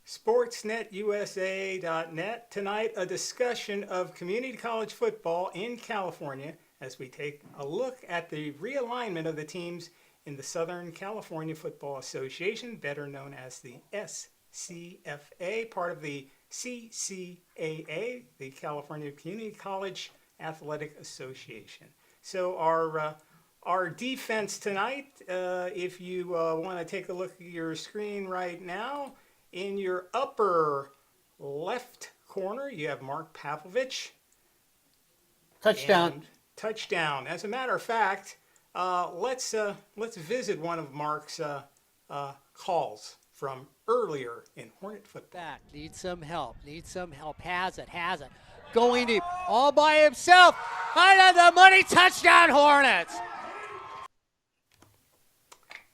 SportsNetUSA.net. Tonight, a discussion of community college football in California as we take a look at the realignment of the teams in the Southern California Football Association, better known as the SCFA, part of the CCAA, the California Community College Athletic Association. So our defense tonight, if you want to take a look at your screen right now, in your upper left corner, you have Mark Pavlovich. Touchdown. And touchdown. As a matter of fact, let's visit one of Mark's calls from earlier in Hornet football. Back. Need some help. Has it. Going deep. All by himself. Right on the money. Touchdown, Hornets.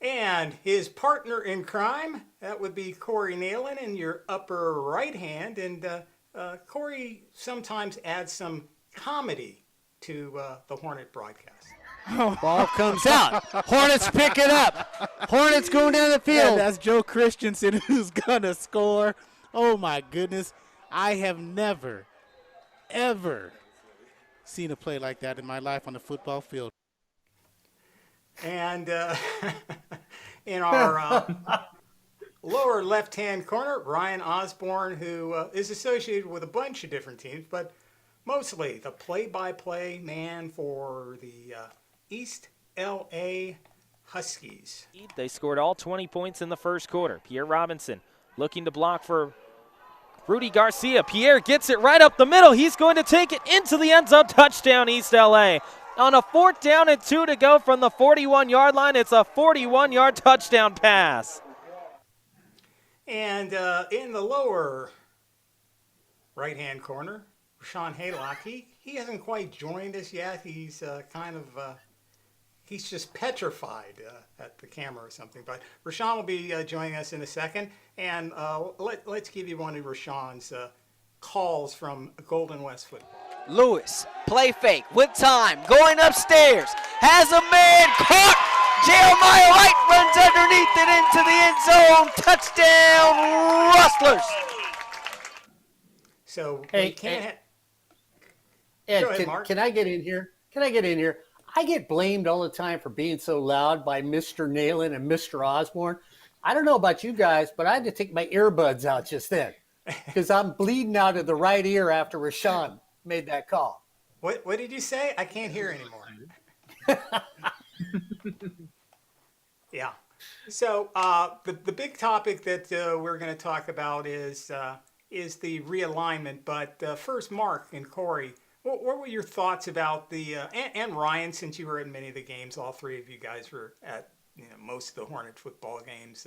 And his partner in crime, that would be Corey Neyland in your upper right hand. And Corey sometimes adds some comedy to the Hornet broadcast. Ball comes out. Hornets pick it up. Hornets going down the field. And that's Joe Christensen who's going to score. Oh, my goodness. I have never, ever seen a play like that in my life on the football field. And in our lower left-hand corner, Ryan Osborn, who is associated with a bunch of different teams, but mostly the play-by-play man for the East L.A. Huskies. They scored all 20 points in the first quarter. Pierre Robinson looking to block for Rudy Garcia. Pierre gets it right up the middle. He's going to take it into the end zone. Touchdown, East L.A. On a 4th down and 2 to go from the 41-yard line, it's a 41-yard touchdown pass. And in the lower right-hand corner, Rahshaun Haylock, he hasn't quite joined us yet. He's he's just petrified at the camera or something. But Rahshaun will be joining us in a second. And let's give you one of Rahshaun's calls from Golden West football. Lewis, play fake with time, going upstairs, has a man caught. Jeremiah White runs underneath it into the end zone. Touchdown, Rustlers. So Hey, we can't. Ed, Go ahead, Mark. can I get in here? I get blamed all the time for being so loud by Mr. Neyland and Mr. Osborn. I don't know about you guys, but I had to take my earbuds out just then because I'm bleeding out of the right ear after Rahshaun made that call. What did you say? I can't hear anymore. Yeah. So the big topic that we're going to talk about is the realignment. But first, Mark and Corey, what were your thoughts about the and Ryan, since you were at many of the games, all three of you guys were at most of the Hornet football games.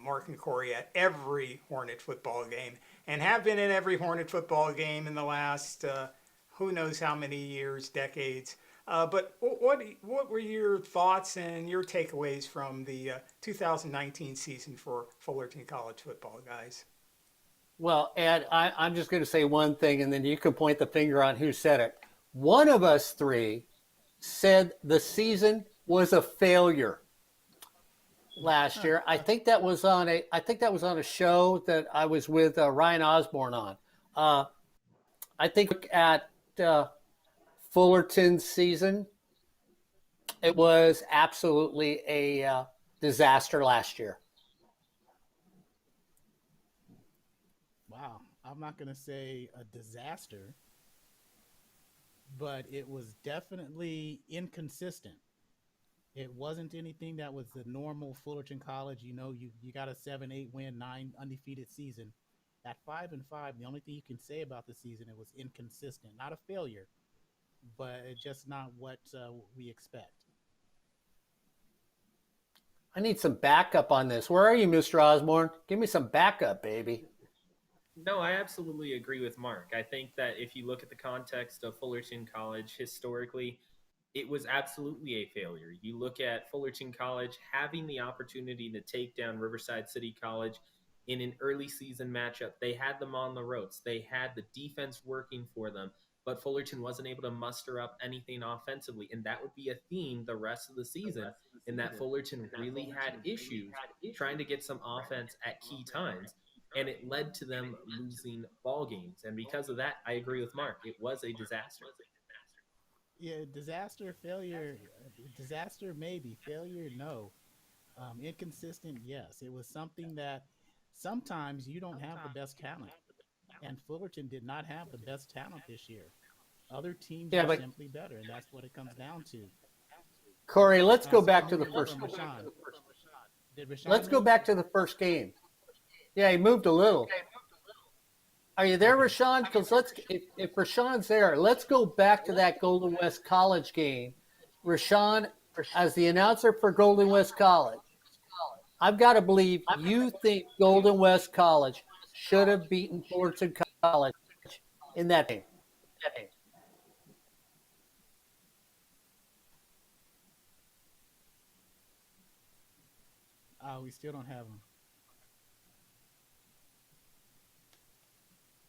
Mark and Corey at every Hornet football game, and have been in every Hornet football game in the last who knows how many years, decades. But what were your thoughts and your takeaways from the 2019 season for Fullerton College football, guys? Well, Ed, I'm just going to say one thing, and then you can point the finger on who said it. One of us three said the season was a failure last year. I think that was on a show that I was with Ryan Osborn on. I think at Fullerton's season, it was absolutely a disaster last year. Wow. I'm not going to say a disaster, but it was definitely inconsistent. It wasn't anything that was the normal Fullerton College. You got a 7-8 win, 9 undefeated season. At 5-5, the only thing you can say about the season, it was inconsistent. Not a failure, but it's just not what we expect. I need some backup on this. Where are you, Mr. Osborne? Give me some backup, baby. No, I absolutely agree with Mark. I think that if you look at the context of Fullerton College historically, it was absolutely a failure. You look at Fullerton College having the opportunity to take down Riverside City College in an early season matchup. They had them on the ropes. They had the defense working for them, but Fullerton wasn't able to muster up anything offensively. And that would be a theme the rest of the season, in that Fullerton really had issues trying to get some offense at key times. and it led to them losing ball games. And because of that, I agree with Mark. It was a disaster. Yeah, disaster, failure, disaster maybe, failure no. Inconsistent, yes. It was something that sometimes you don't have the best talent, and Fullerton did not have the best talent this year. Other teams Yeah, were but simply better, and that's what it comes down to. Corey, let's go So back I'm to the moving on first. from Rashawn. Did Let's Rashawn go move? back to the first game. Yeah, he moved a little. Are you there, Okay. Rashawn? Because if Rashawn's there, let's go back to that Golden West College game. Rashawn, as the announcer for Golden West College, I've got to believe you think Golden West College should have beaten Fullerton College in that game. We still don't have him.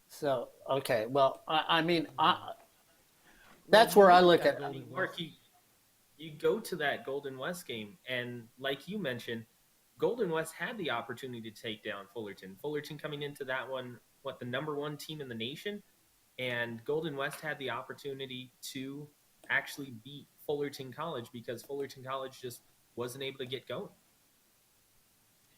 So, okay, well, I mean, that's Well, where you I look look at at Golden it. Mark, West. you go to that Golden West game, and like you mentioned, Golden West had the opportunity to take down Fullerton. Fullerton coming into that one, the number one team in the nation, and Golden West had the opportunity to actually beat Fullerton College because Fullerton College just wasn't able to get going.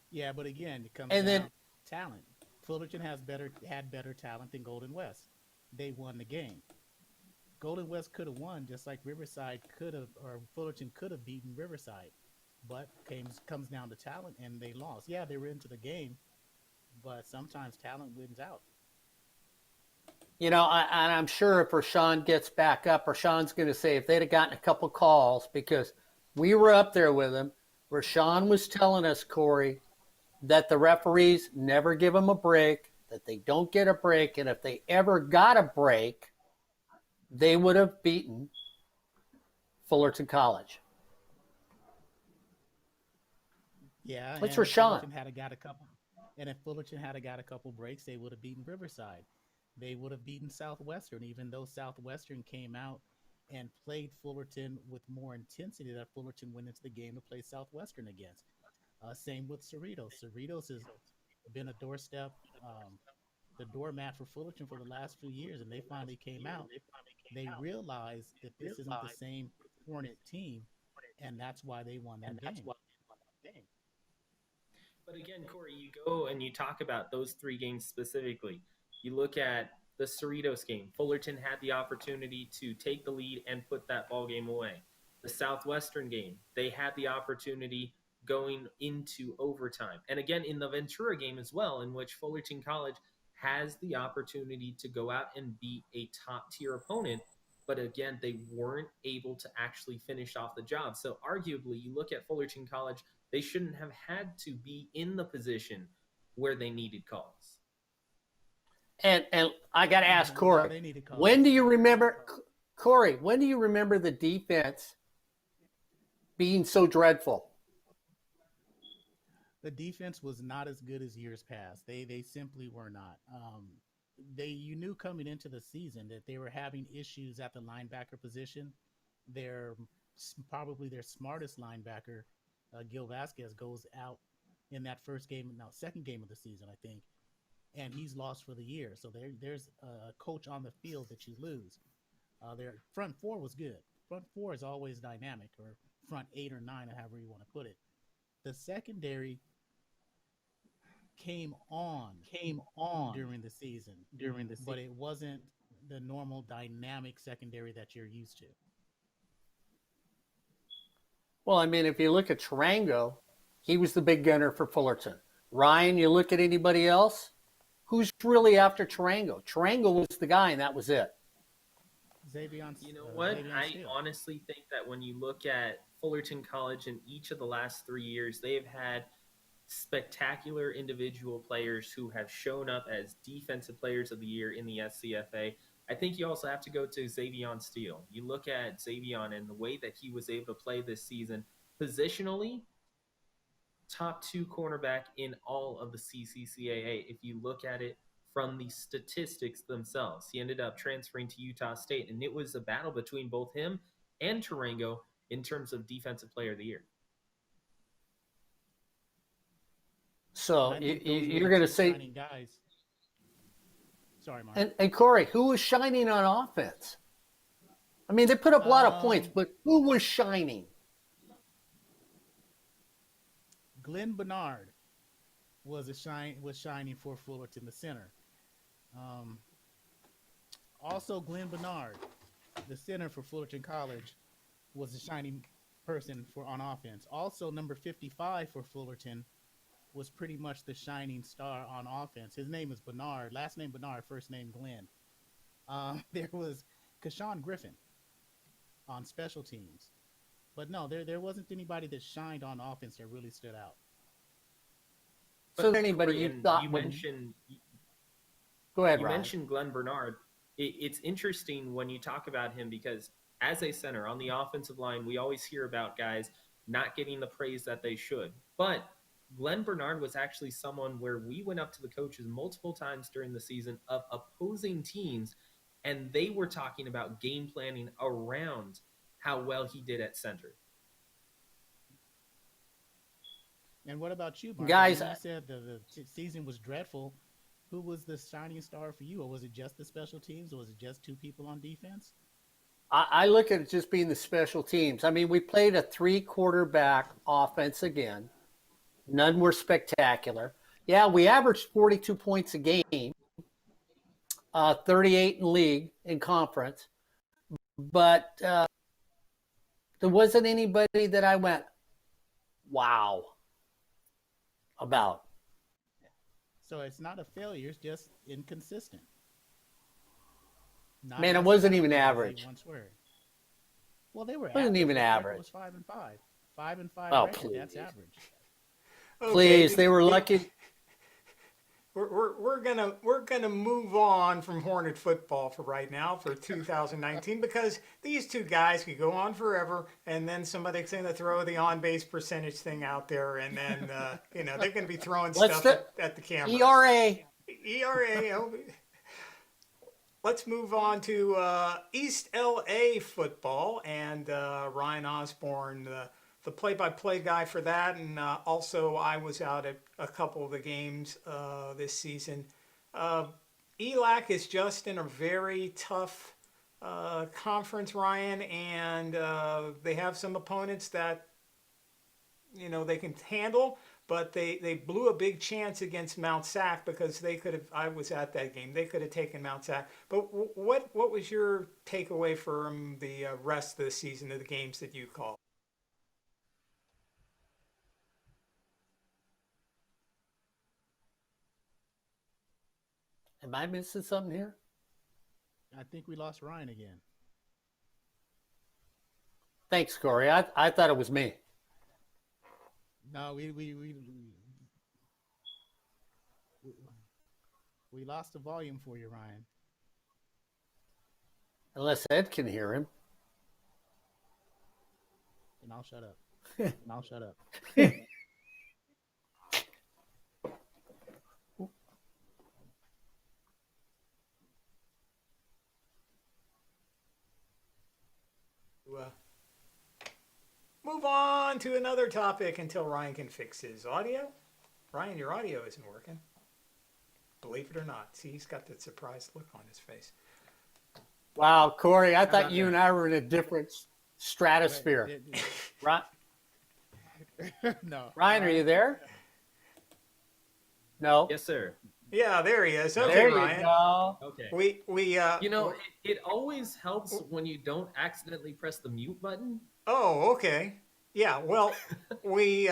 Yeah, but again, it comes And down then, talent. Fullerton had better talent than Golden West. They won the game. Golden West could have won, just like Riverside could have, or Fullerton could have beaten Riverside, but comes down to talent, and they lost. Yeah, they were into the game, but sometimes talent wins out. and I'm sure if Rashawn gets back up, Rashawn's going to say if they'd have gotten a couple calls, because we were up there with him, Rashawn was telling us, Corey, that the referees never give them a break, that they don't get a break, and if they ever got a break, they would have beaten Fullerton College. Yeah, What's and if Rashawn? Fullerton had got a couple, and if Fullerton had got a couple breaks, they would have beaten Riverside. They would have beaten Southwestern, even though Southwestern came out and played Fullerton with more intensity that Fullerton went into the game to play Southwestern against. Same with Cerritos. Cerritos has been a doorstep, the doormat for Fullerton for the last few years, and they finally came out. They realized that this isn't the same Hornet team, and that's why they won that game. But again, Corey, you go and you talk about those three games specifically. You look at the Cerritos game. Fullerton had the opportunity to take the lead and put that ball game away. The Southwestern game, they had the opportunity going into overtime. And again, in the Ventura game as well, in which Fullerton College has the opportunity to go out and beat a top-tier opponent, but again, they weren't able to actually finish off the job. So arguably, you look at Fullerton College, they shouldn't have had to be in the position where they needed calls. And I got to ask They Corey, needed calls. when do you remember the defense being so dreadful? The defense was not as good as years past. They simply were not. You knew coming into the season that they were having issues at the linebacker position. Probably their smartest linebacker, Gil Vasquez, goes out in that second game of the season, I think, and he's lost for the year. So there's a coach on the field that you lose. Their front four was good. Front four is always dynamic, or front 8 or 9, or however you want to put it. The secondary came on during the season, but it wasn't the normal dynamic secondary that you're used to. Well, I mean, if you look at Tarango, he was the big gunner for Fullerton. Ryan, you look at anybody else, who's really after Tarango? Tarango was the guy, and that was it. Xavier, You know what? I Steele. honestly think that when you look at Fullerton College in each of the last 3 years, they've had spectacular individual players who have shown up as defensive players of the year in the SCFA. I think you also have to go to Xavier Steele. You look at Xavier and the way that he was able to play this season, positionally, top 2 cornerback in all of the CCCAA. If you look at it from the statistics themselves, he ended up transferring to Utah State, and it was a battle between both him and Tarango in terms of defensive player of the year. So I think those were you're the going to two say, shining guys. Sorry, Mark. and Corey, who was shining on offense? I mean, they put up a lot of points, but who was shining? Glenn Bernard was shining for Fullerton, the center. Also, Glenn Bernard, the center for Fullerton College, was a shining person on offense. Also, number 55 for Fullerton was pretty much the shining star on offense. His name is Bernard, last name Bernard, first name Glenn. There was Kashawn Griffin on special teams. But no, there wasn't anybody that shined on offense that really stood out. So anybody Corey, you and thought you would... mentioned Go ahead, you Ryan. mentioned Glenn Bernard. It's interesting when you talk about him because as a center on the offensive line, we always hear about guys not getting the praise that they should. But Glenn Bernard was actually someone where we went up to the coaches multiple times during the season of opposing teams, and they were talking about game planning around how well he did at center. And what about you, Mark? Guys, You said the season was dreadful. Who was the shining star for you? Or was it just the special teams? Or was it just two people on defense? I look at it just being the special teams. I mean, we played a 3-quarterback offense again. None were spectacular. Yeah, we averaged 42 points a game, 38 in league, in conference. But there wasn't anybody that I went, wow, about. So it's not a failure, it's just inconsistent. Not Man, it as wasn't good even as they average. once were. Well, they were Wasn't average. even Their record average. was 5-5. 5-5 Oh, record, that's please. average. Okay, Please, they were lucky. We're gonna move on from Hornet football for right now for 2019 because these two guys could go on forever, and then somebody's gonna throw the on-base percentage thing out there, and then they're gonna be throwing Let's stuff at the camera. ERA. ERA. Let's move on to East LA football and Ryan Osborn, the play-by-play guy for that, and also I was out at a couple of the games this season. ELAC is just in a very tough conference, Ryan, and they have some opponents that they can handle, but they blew a big chance against Mount Sac because they could have. I was at that game. They could have taken Mount Sac. But what was your takeaway from the rest of the season of the games that you called? Am I missing something here? I think we lost Ryan again. Thanks, Corey. I thought it was me. No, we lost the volume for you, Ryan. Unless Ed can hear him. And I'll shut up. And I'll shut up. Move on to another topic until Ryan can fix his audio. Ryan, your audio isn't working. Believe it or not. See, he's got that surprised look on his face. Wow, Corey, I thought about you that? and I were in a different stratosphere. No. Ryan, are you there? No. Yes, sir. Yeah, there he is. Okay, There you Ryan. go. Okay. We It always helps when you don't accidentally press the mute button. Oh, okay. Yeah, well, we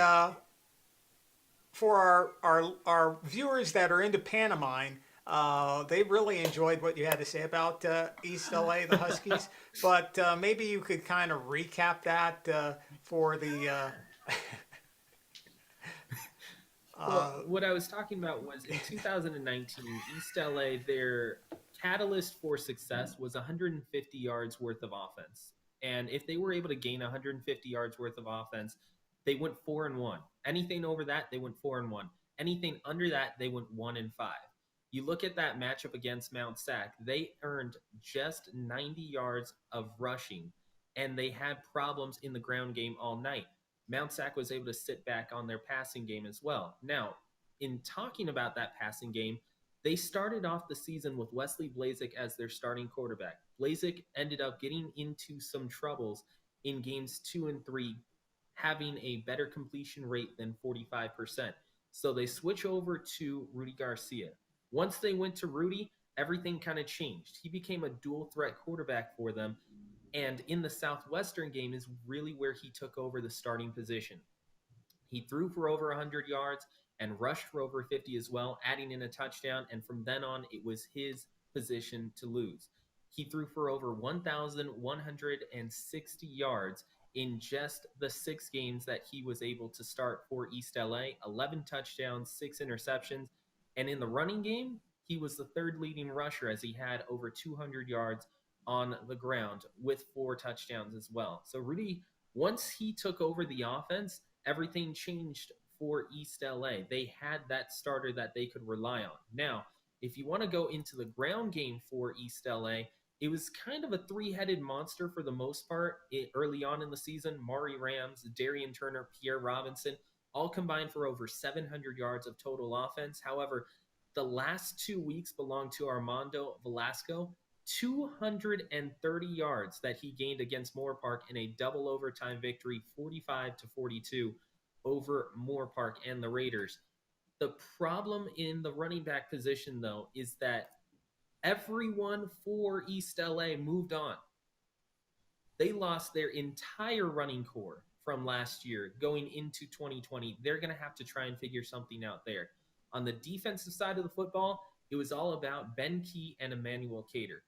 for our viewers that are into pantomime, they really enjoyed what you had to say about East LA, the Huskies. But maybe you could kind of recap that for the. Well, what I was talking about was in 2019, East LA, their catalyst for success was 150 yards worth of offense. And if they were able to gain 150 yards worth of offense, they went 4-1. Anything over that, they went 4-1. Anything under that, they went 1-5. You look at that matchup against Mount Sac, they earned just 90 yards of rushing, and they had problems in the ground game all night. Mount Sac was able to sit back on their passing game as well. Now, in talking about that passing game, they started off the season with Wesley Blazek as their starting quarterback. Blazek ended up getting into some troubles in games 2 and 3, having a better completion rate than 45%. So they switch over to Rudy Garcia. Once they went to Rudy, everything kind of changed. He became a dual threat quarterback for them. And in the Southwestern game is really where he took over the starting position. He threw for over 100 yards and rushed for over 50 as well, adding in a touchdown. And from then on, it was his position to lose. He threw for over 1,160 yards in just the 6 games that he was able to start for East LA, 11 touchdowns, 6 interceptions. And in the running game, he was the 3rd leading rusher as he had over 200 yards on the ground with 4 touchdowns as well. So Rudy, once he took over the offense, everything changed for East LA. They had that starter that they could rely on. Now, if you want to go into the ground game for East LA, it was kind of a 3-headed monster for the most part early on in the season. Maury Rams, Darian Turner, Pierre Robinson, all combined for over 700 yards of total offense. However, the last 2 weeks belonged to Armando Velasco. 230 yards that he gained against Moore Park in a double overtime victory, 45-42 over Moore Park and the Raiders. The problem in the running back position, though, is that everyone for East LA moved on. They lost their entire running core from last year going into 2020. They're going to have to try and figure something out there. On the defensive side of the football, it was all about Ben Key and Emmanuel Cater.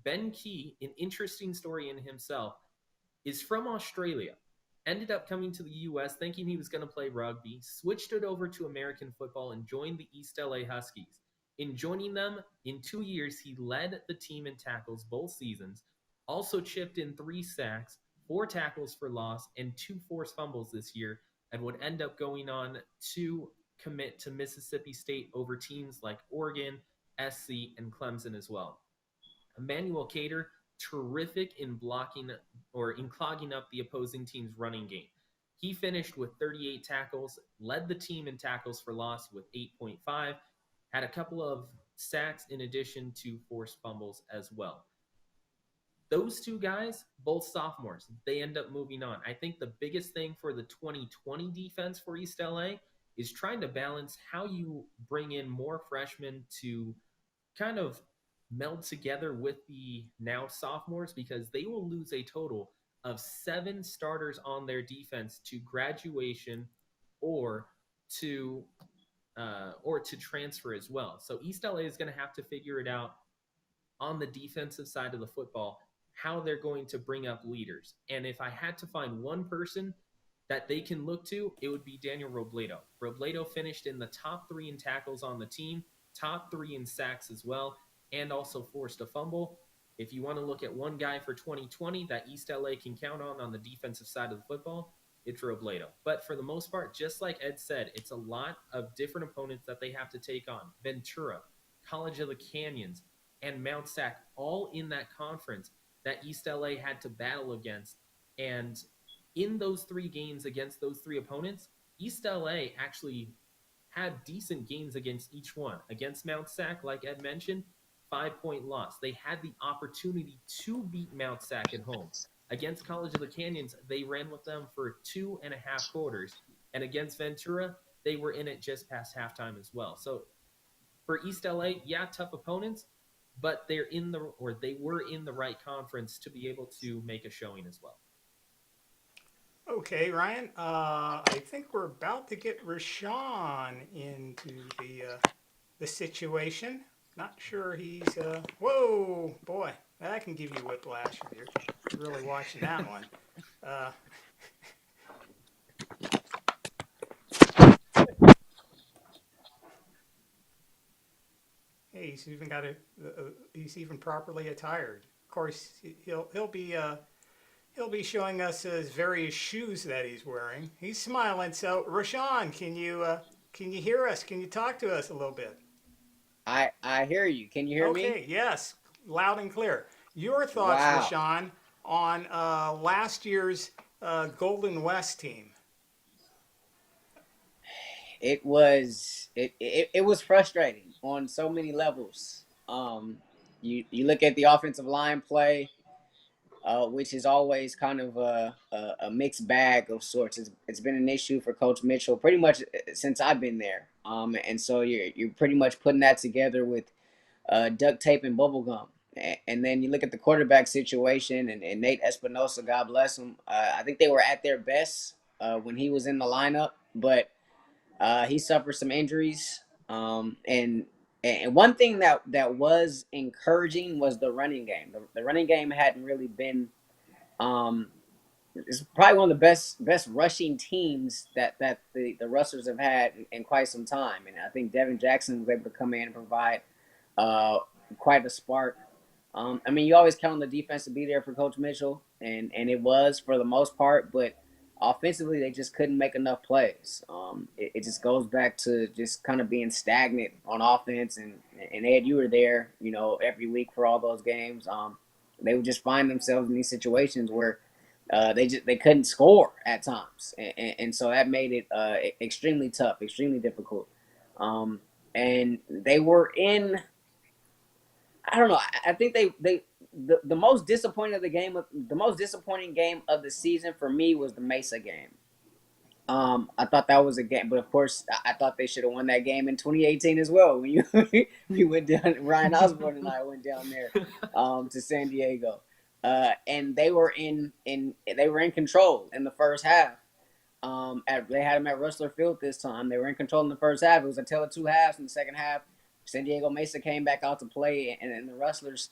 Ben Key, an interesting story in himself, is from Australia, ended up coming to the U.S. thinking he was going to play rugby, switched it over to American football, and joined the East LA Huskies. In joining them, in 2 years, he led the team in tackles both seasons, also chipped in 3 sacks, 4 tackles for loss, and 2 forced fumbles this year, and would end up going on to commit to Mississippi State over teams like Oregon, SC, and Clemson as well. Emmanuel Cater, terrific in blocking or in clogging up the opposing team's running game. He finished with 38 tackles, led the team in tackles for loss with 8.5, had a couple of sacks in addition to forced fumbles as well. Those 2 guys, both sophomores, they end up moving on. I think the biggest thing for the 2020 defense for East LA is trying to balance how you bring in more freshmen to kind of meld together with the now sophomores, because they will lose a total of 7 starters on their defense to graduation or to transfer as well. So East LA is going to have to figure it out on the defensive side of the football, how they're going to bring up leaders. And if I had to find one person that they can look to, it would be Daniel Robledo. Robledo finished in the top 3 in tackles on the team, top 3 in sacks as well, and also forced a fumble. If you want to look at one guy for 2020 that East LA can count on the defensive side of the football, it's Robledo. But for the most part, just like Ed said, it's a lot of different opponents that they have to take on. Ventura, College of the Canyons, and Mount Sac, all in that conference that East LA had to battle against. And in those 3 games against those 3 opponents, East LA actually had decent games against each one. Against Mount Sac, like Ed mentioned, 5-point loss. They had the opportunity to beat Mount Sac at home. Against College of the Canyons, they ran with them for 2.5 quarters. And against Ventura, they were in it just past halftime as well. So for East LA, yeah, tough opponents, but they were in the right conference to be able to make a showing as well. Okay, Ryan. I think we're about to get Rahshaun into the situation. Not sure he's. Whoa, boy, that can give you whiplash if you're really watching that one. Hey, he's even got he's even properly attired. Of course, he'll be showing us his various shoes that he's wearing. He's smiling. So, Rahshaun, can you hear us? Can you talk to us a little bit? I hear you. Can you hear me? Okay, yes, loud and clear. Your thoughts, Rahshaun, on last year's Golden West team? it was frustrating on so many levels. You look at the offensive line play, which is always kind of a mixed bag of sorts. It's been an issue for Coach Mitchell pretty much since I've been there. And so you're pretty much putting that together with duct tape and bubble gum. And then you look at the quarterback situation, and Nate Espinosa, God bless him. I think they were at their best when he was in the lineup, but he suffered some injuries. And one thing that was encouraging was the running game. The running game hadn't really been. It's probably one of the best rushing teams that the Rustlers have had in quite some time. And I think Devin Jackson was able to come in and provide quite a spark. I mean, you always count on the defense to be there for Coach Mitchell, and it was for the most part, but offensively they just couldn't make enough plays. It just goes back to just kind of being stagnant on offense, and Ed, you were there, every week for all those games. They would just find themselves in these situations where they couldn't score at times, and so that made it extremely tough, extremely difficult. And they were in. I don't know. I think the most disappointing game of the season for me was the Mesa game. I thought that was a game, but of course I thought they should have won that game in 2018 as well. When we went down, Ryan Osborn and I went down there to San Diego, and they were in control in the first half. They had them at Rustler Field this time. They were in control in the first half. It was a tale of two halves. In the second half, San Diego Mesa came back out to play, and the Rustlers,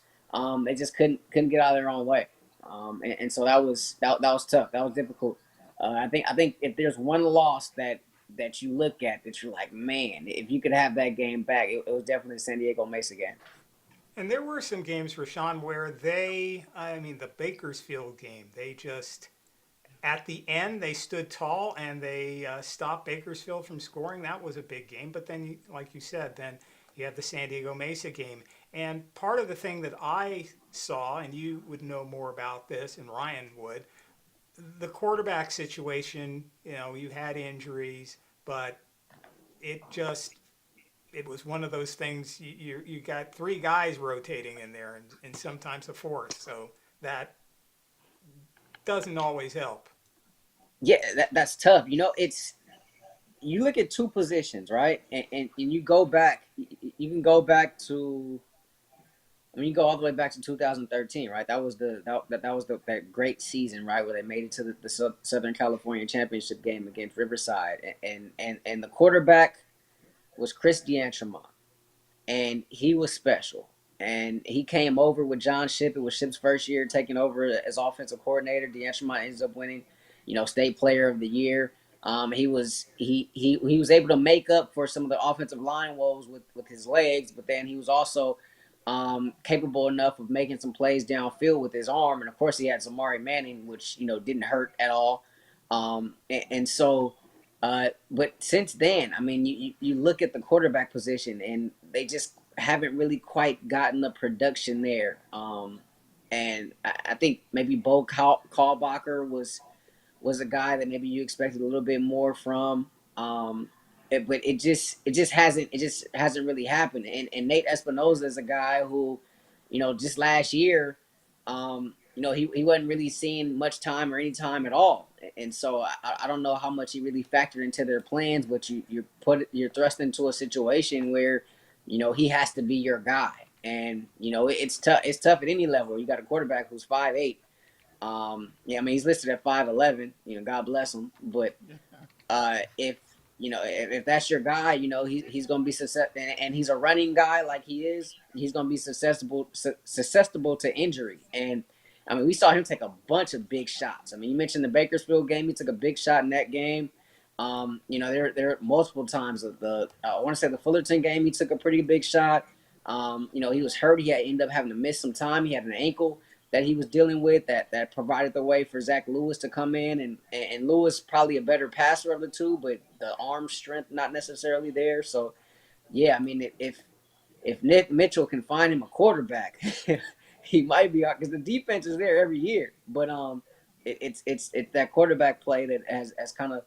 they just couldn't get out of their own way. And so that was tough. That was difficult. I think if there's one loss that you look at that you're like, man, if you could have that game back, it was definitely the San Diego Mesa game. And there were some games, Rashawn, where the Bakersfield game, they just, at the end, they stood tall and they stopped Bakersfield from scoring. That was a big game. But then, like you said, then you have the San Diego Mesa game. And part of the thing that I saw, and you would know more about this, and Ryan would, the quarterback situation, you had injuries, but it was one of those things, you got three guys rotating in there and sometimes a fourth. So that doesn't always help. Yeah, that's tough. You look at two positions, right? And you go back, you can go back to, you go all the way back to 2013, right? That was that great season, right, where they made it to the Southern California Championship game against Riverside, and the quarterback was Chris D'Antremont, and he was special. And he came over with John Shipp. It was Shipp's first year taking over as offensive coordinator. D'Antremont ends up winning, State Player of the Year. He was able to make up for some of the offensive line woes with his legs, but then he was also capable enough of making some plays downfield with his arm. And of course he had Zamari Manning, which, didn't hurt at all. But since then, you look at the quarterback position and they just haven't really quite gotten the production there. And I think maybe Bo Kalbacher was a guy that maybe you expected a little bit more from. But it just hasn't really happened. And Nate Espinosa is a guy who, just last year, he wasn't really seeing much time or any time at all. And so I don't know how much he really factored into their plans, but you're thrust into a situation where, he has to be your guy. And, it's tough. It's tough at any level. You got a quarterback who's 5'8". He's listed at 5'11", God bless him. But if that's your guy, he's going to be susceptible, and he's a running guy like he is, he's going to be susceptible to injury. And we saw him take a bunch of big shots. You mentioned the Bakersfield game. He took a big shot in that game. There are multiple times of I want to say the Fullerton game, he took a pretty big shot. He was hurt. He ended up having to miss some time. He had an ankle that he was dealing with that provided the way for Zach Lewis to come in. And Lewis probably a better passer of the two, but the arm strength not necessarily there. So, yeah, if Nick Mitchell can find him a quarterback, he might be out because the defense is there every year. But it's that quarterback play that has kind of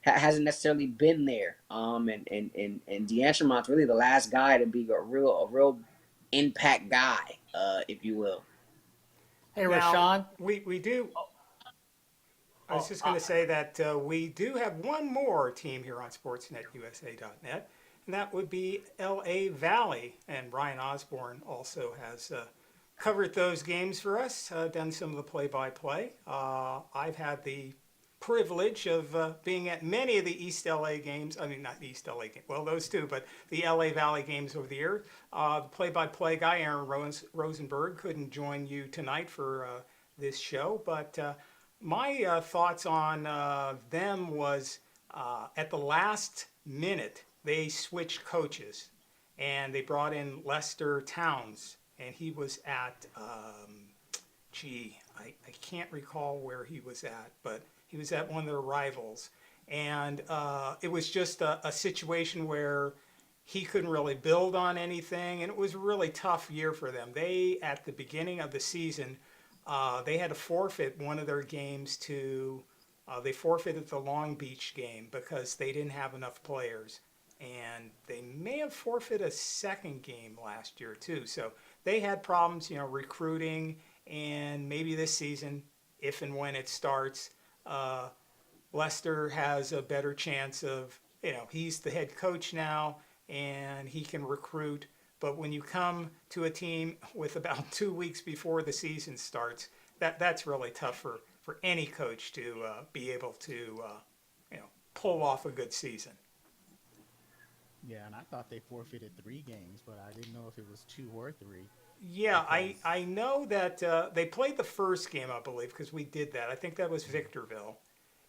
hasn't necessarily been there. And D'Antremont's really the last guy to be a real impact guy, if you will. Hey, Now, Rahshaun. we do. I was Oh, just going to say that we do have one more team here on SportsNetUSA.net, and that would be LA Valley. And Ryan Osborn also has covered those games for us, done some of the play-by-play. I've had the privilege of being at many of the East LA games. I mean, not East LA games, well, those two, but the LA Valley games over the year. The play-by-play guy, Aaron Rosenberg, couldn't join you tonight for this show, but my thoughts on them was at the last minute, they switched coaches and they brought in Lester Towns, and he was at, I can't recall where he was at, but he was at one of their rivals. And it was just a situation where he couldn't really build on anything, and it was a really tough year for them. They, at the beginning of the season, they had to forfeit one of their games to, they forfeited the Long Beach game because they didn't have enough players. And they may have forfeited a second game last year too. So they had problems, recruiting, and maybe this season, if and when it starts, Lester has a better chance of, he's the head coach now and he can recruit. But when you come to a team with about 2 weeks before the season starts, that's really tough for any coach to be able to, pull off a good season. Yeah, and I thought they forfeited 3 games, but I didn't know if it was 2 or 3. Yeah, I know that they played the first game, I believe, because we did that. I think that was Victorville.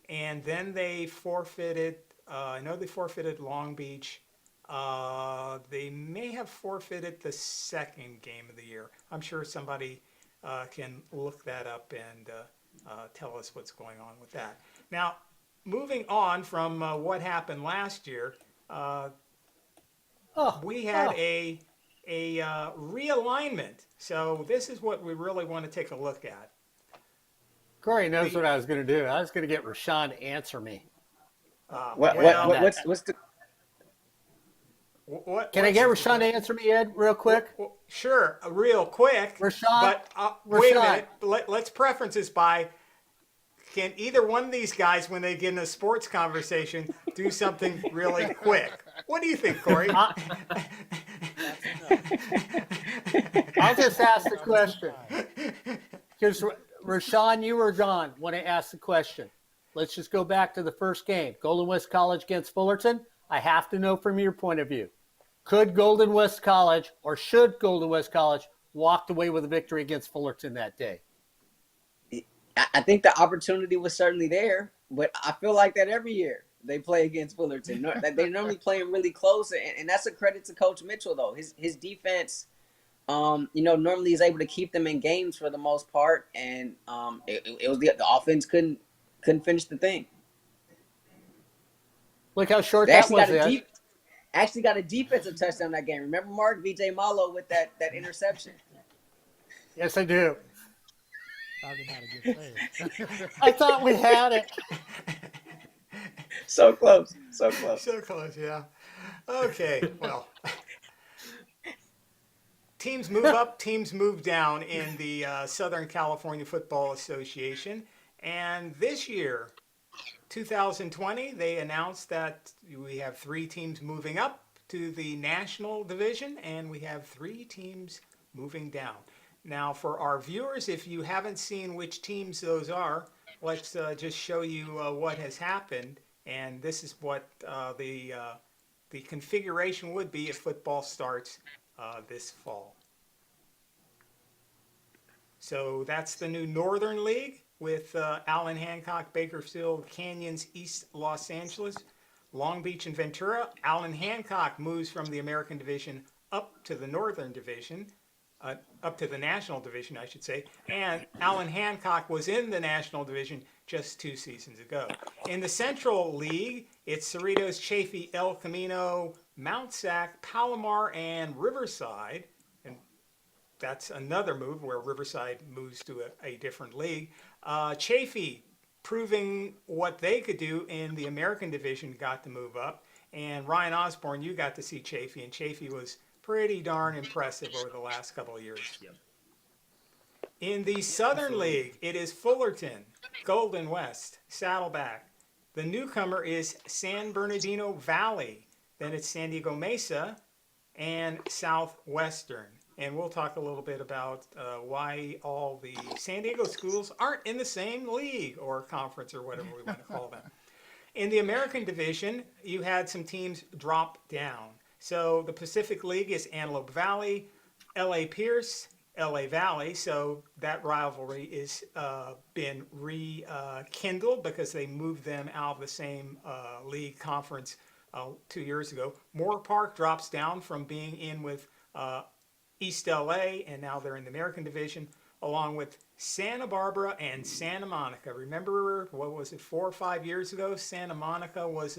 And then they forfeited, I know they forfeited Long Beach. They may have forfeited the second game of the year. I'm sure somebody can look that up and tell us what's going on with that. Now, moving on from what happened last year, we had a realignment. So this is what we really want to take a look at. Corey knows what I was going to do. I was going to get Rahshaun to answer me. What's the? Can I get Rahshaun to answer me, Ed, real quick? Sure, real quick. Rahshaun, but wait a minute. Let's preference this by, can either one of these guys, when they get in a sports conversation, do something really quick? What do you think, Corey? I'll just ask the question. Because Rahshaun, you were gone when I asked the question. Let's just go back to the first game. Golden West College against Fullerton. I have to know from your point of view. Could Golden West College, or should Golden West College, walked away with a victory against Fullerton that day? I think the opportunity was certainly there, but I feel like that every year they play against Fullerton. They normally play them really close, and that's a credit to Coach Mitchell, though. His defense, normally is able to keep them in games for the most part, and it was the offense couldn't finish the thing. Look how short that was. Actually got a defensive touchdown that game. Remember, Mark? VJ Malo with that interception. Yes, I do. Talking about a good player. I thought we had it. So close. So close, yeah. Okay, well. Teams move up, teams move down in the Southern California Football Association. And this year, 2020, they announced that we have 3 teams moving up to the national division, and we have 3 teams moving down. Now, for our viewers, if you haven't seen which teams those are, let's just show you what has happened. And this is what the configuration would be if football starts this fall. So that's the new Northern League with Allen Hancock, Bakersfield, Canyons, East Los Angeles, Long Beach, and Ventura. Allen Hancock moves from the American Division up to the Northern Division, up to the National Division, I should say. And Allen Hancock was in the National Division just 2 seasons ago. In the Central League, it's Cerritos, Chaffee, El Camino, Mount Sac, Palomar, and Riverside. And that's another move where Riverside moves to a different league. Chaffee proving what they could do in the American division, got to move up. And Ryan Osborn, you got to see Chafee, and Chafee was pretty darn impressive over the last couple of years. Yep. In the Southern League, it is Fullerton, Golden West, Saddleback. The newcomer is San Bernardino Valley. Then it's San Diego Mesa and Southwestern. And we'll talk a little bit about why all the San Diego schools aren't in the same league or conference or whatever we want to call them. In the American division, you had some teams drop down. So the Pacific League is Antelope Valley, LA Pierce, LA Valley. So that rivalry is been rekindled because they moved them out of the same league conference 2 years ago. Moore Park drops down from being in with East LA, and now they're in the American division, along with Santa Barbara and Santa Monica. Remember, what was it, 4 or 5 years ago? Santa Monica was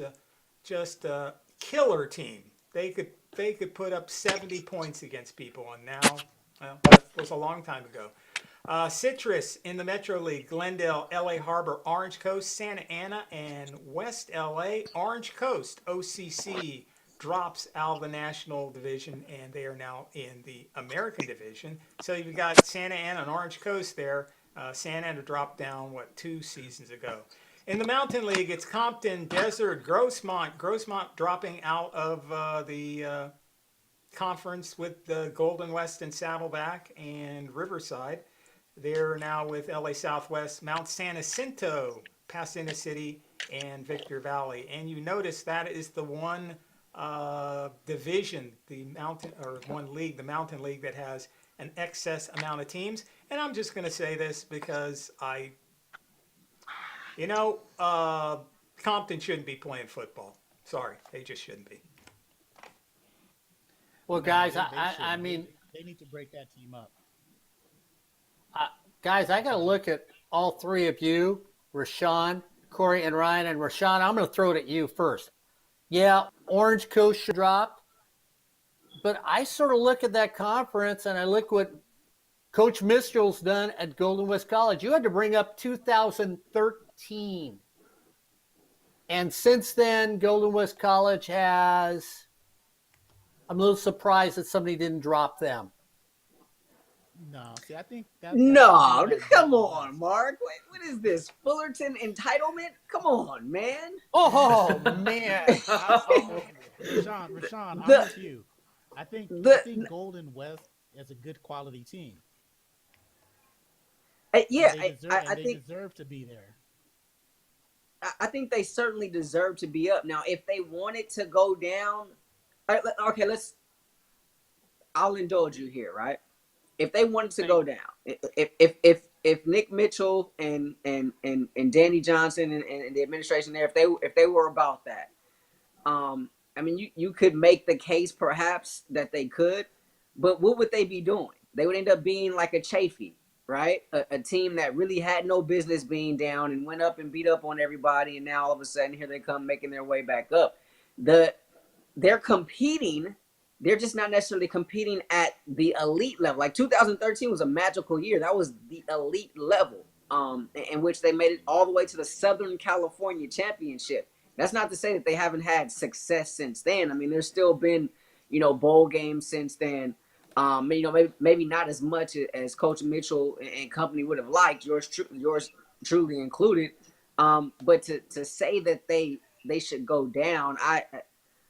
just a killer team. They could put up 70 points against people, and now, well, that was a long time ago. Citrus in the Metro League, Glendale, LA Harbor, Orange Coast, Santa Ana, and West LA. Orange Coast, OCC, drops out of the National Division, and they are now in the American Division. So you've got Santa Ana and Orange Coast there. Santa Ana dropped down, 2 seasons ago. In the Mountain League, it's Compton, Desert, Grossmont. Grossmont dropping out of the conference with the Golden West and Saddleback and Riverside. They're now with LA Southwest, Mount San Jacinto, Pasadena City, and Victor Valley. And you notice that is the one division, the mountain, or one league, the Mountain League, that has an excess amount of teams. And I'm just going to say this because Compton shouldn't be playing football. Sorry, they just shouldn't be. Well, guys, They I shouldn't. mean, They need to break that team up. guys, I got to look at all three of you, Rahshaun, Corey, and Ryan. And Rahshaun, I'm going to throw it at you first. Yeah, Orange Coast should drop. But I sort of look at that conference and I look what Coach Mitchell's done at Golden West College. You had to bring up 2013. And since then, Golden West College has, I'm a little surprised that somebody didn't drop them. No, see, I think that. No, that's come on, Mark. What is this? Fullerton entitlement? Come on, man. Oh, man. Rashawn, I'm with you. I think Golden West is a good quality team. Yeah, They think deserve to be there. I think they certainly deserve to be up. Now, if they wanted to go down, okay, I'll indulge you here, right? If they wanted to go down, if Nick Mitchell and Danny Johnson and the administration there, if they were about that, I mean, you could make the case perhaps that they could, but what would they be doing? They would end up being like a Chafee, right? A team that really had no business being down and went up and beat up on everybody, and now all of a sudden here they come making their way back up. They're competing. They're just not necessarily competing at the elite level. Like 2013 was a magical year. That was the elite level, in which they made it all the way to the Southern California Championship. That's not to say that they haven't had success since then. I mean, there's still been, bowl games since then. Maybe not as much as Coach Mitchell and company would have liked, yours truly included. But to say that they should go down,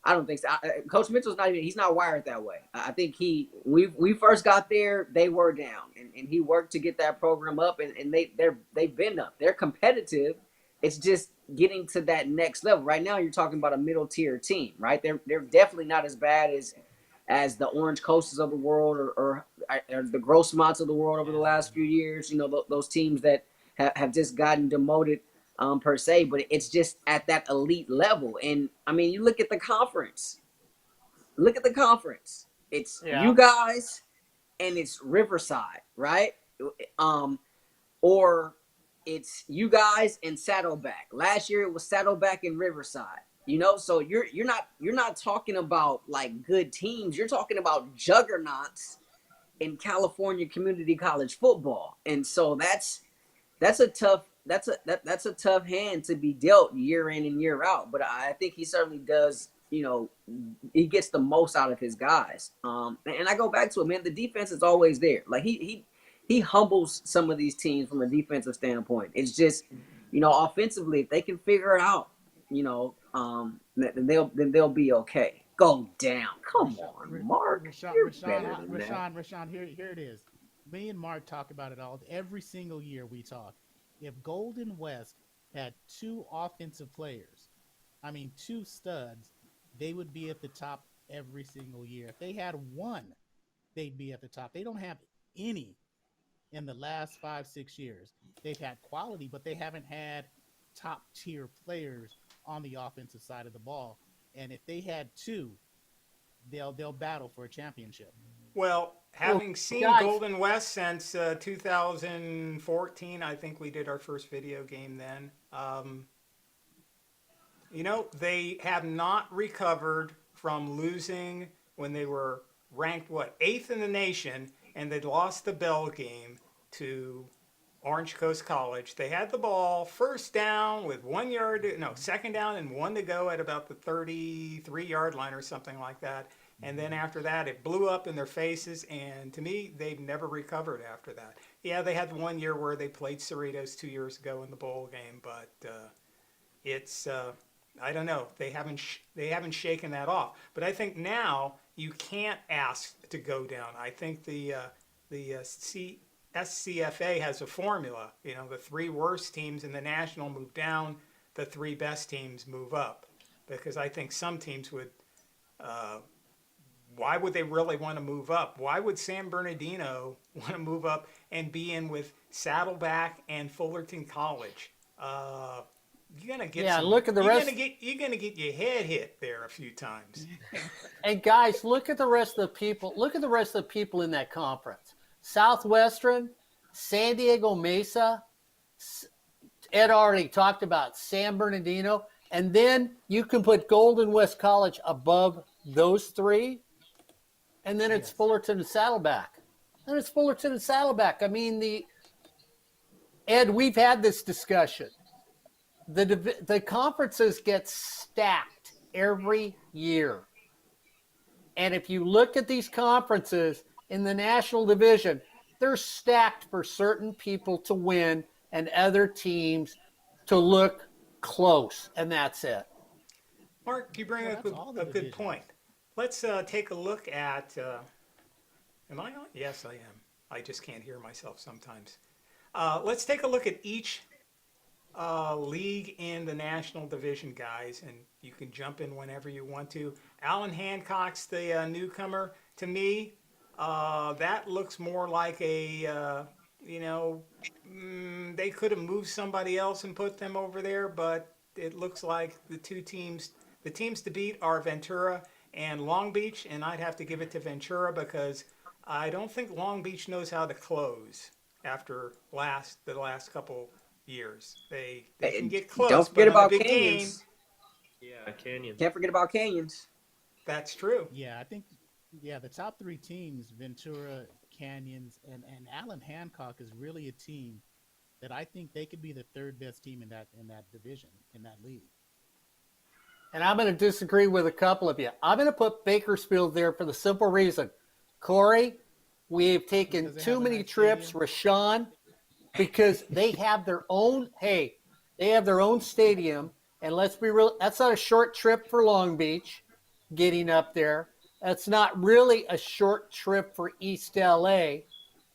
I don't think so. Coach Mitchell's he's not wired that way. I think we first got there, they were down, and he worked to get that program up, and they've been up. They're competitive. It's just getting to that next level. Right now, you're talking about a middle tier team, right? They're definitely not as bad as the Orange Coasters of the world or the Grossmonts of the world over the last few years. Those teams that have just gotten demoted. Per se, but it's just at that elite level. And I mean, you look at the conference. It's you guys and it's Riverside, right? Or it's you guys and Saddleback. Last year it was Saddleback and Riverside. So you're not talking about like good teams. You're talking about juggernauts in California community college football. And so that's a tough that's a tough hand to be dealt year in and year out. But I think he certainly does. He gets the most out of his guys. And I go back to it, man. The defense is always there. Like he humbles some of these teams from a defensive standpoint. It's just, offensively, if they can figure it out, then they'll be okay. Go down. Come on, Mark. You're better than that. Rashawn, here it is. Me and Mark talk about it all. Every single year we talk. If Golden West had two offensive players, two studs, they would be at the top every single year. If they had one, they'd be at the top. They don't have any in the last 5-6 years. They've had quality, but they haven't had top tier players on the offensive side of the ball. And if they had two, they'll battle for a championship. Well, having seen guys. Golden West since 2014, I think we did our first video game then. They have not recovered from losing when they were ranked, 8th in the nation, and they'd lost the bell game to Orange Coast College. They had the ball first down with second down and 1 to go at about the 33-yard line or something like that. And then after that, it blew up in their faces. And to me, they've never recovered after that. Yeah, they had 1 year where they played Cerritos 2 years ago in the bowl game, but it's I don't know. They haven't shaken that off. But I think now you can't ask to go down. I think the SCFA has a formula. The 3 worst teams in the national move down, the 3 best teams move up. Because I think some teams would. Why would they really want to move up? Why would San Bernardino want to move up and be in with Saddleback and Fullerton College? You're gonna get look at the rest. You're gonna get your head hit there a few times. And guys, look at the rest of the people. Look at the rest of the people in that conference. Southwestern, San Diego Mesa. Ed already talked about San Bernardino, and then you can put Golden West College above those 3, and then it's Fullerton and Saddleback. Ed, we've had this discussion. The conferences get stacked every year. And if you look at these conferences in the national division, they're stacked for certain people to win and other teams to look close. And that's it. Mark, you bring up a good point. Let's take a look at. Am I on? Yes, I am. I just can't hear myself sometimes. Let's take a look at each league in the national division, guys, and you can jump in whenever you want to. Alan Hancock's the newcomer. To me, that looks more like a, they could have moved somebody else and put them over there, but it looks like the teams to beat are Ventura and Long Beach, and I'd have to give it to Ventura because I don't think Long Beach knows how to close after the last couple years. They can get close. Don't forget about big Canyons. Game, Yeah, Canyons. Can't forget about Canyons. that's true. Yeah, I think the top 3 teams, Ventura, Canyons, and Allen Hancock is really a team that I think they could be the 3rd best team in that division, in that league. And I'm going to disagree with a couple of you. I'm going to put Bakersfield there for the simple reason. Corey, we have taken too many trips, Rashawn, because they have their own, they have their own stadium. And let's be real, that's not a short trip for Long Beach getting up there. That's not really a short trip for East LA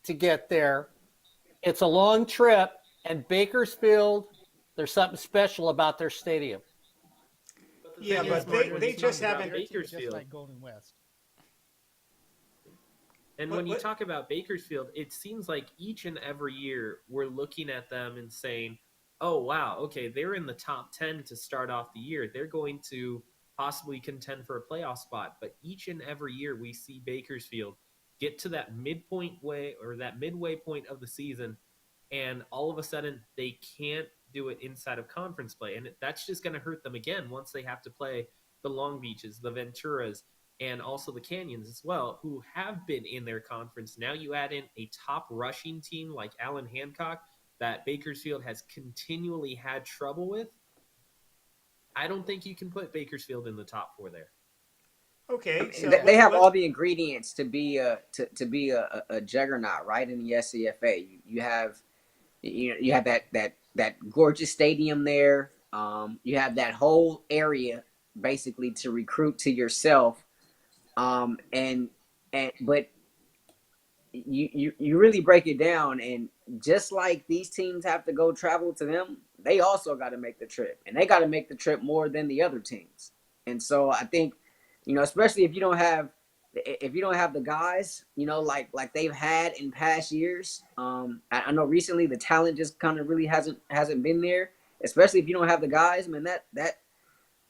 to get there. It's a long trip, and Bakersfield, there's something special about their stadium. Yeah, but they just haven't. Bakersfield. Just like Golden West. And when you talk about Bakersfield, it seems like each and every year we're looking at them and saying, oh, wow, okay, they're in the top 10 to start off the year. They're going to possibly contend for a playoff spot. But each and every year we see Bakersfield get to that midway point of the season, and all of a sudden they can't do it inside of conference play. And that's just going to hurt them again once they have to play the Long Beaches, the Venturas, and also the Canyons as well, who have been in their conference. Now you add in a top rushing team like Allen Hancock, that Bakersfield has continually had trouble with, I don't think you can put Bakersfield in the top 4 there. Okay, so They have let's all the ingredients to be a juggernaut, right? In the SCFA, you have that gorgeous stadium there. You have that whole area basically to recruit to yourself. But you really break it down, and just like these teams have to go travel to them, they also got to make the trip, and they got to make the trip more than the other teams. And so I think, especially if you don't have the guys, like they've had in past years. I know recently the talent just kind of really hasn't been there. Especially if you don't have the guys, man,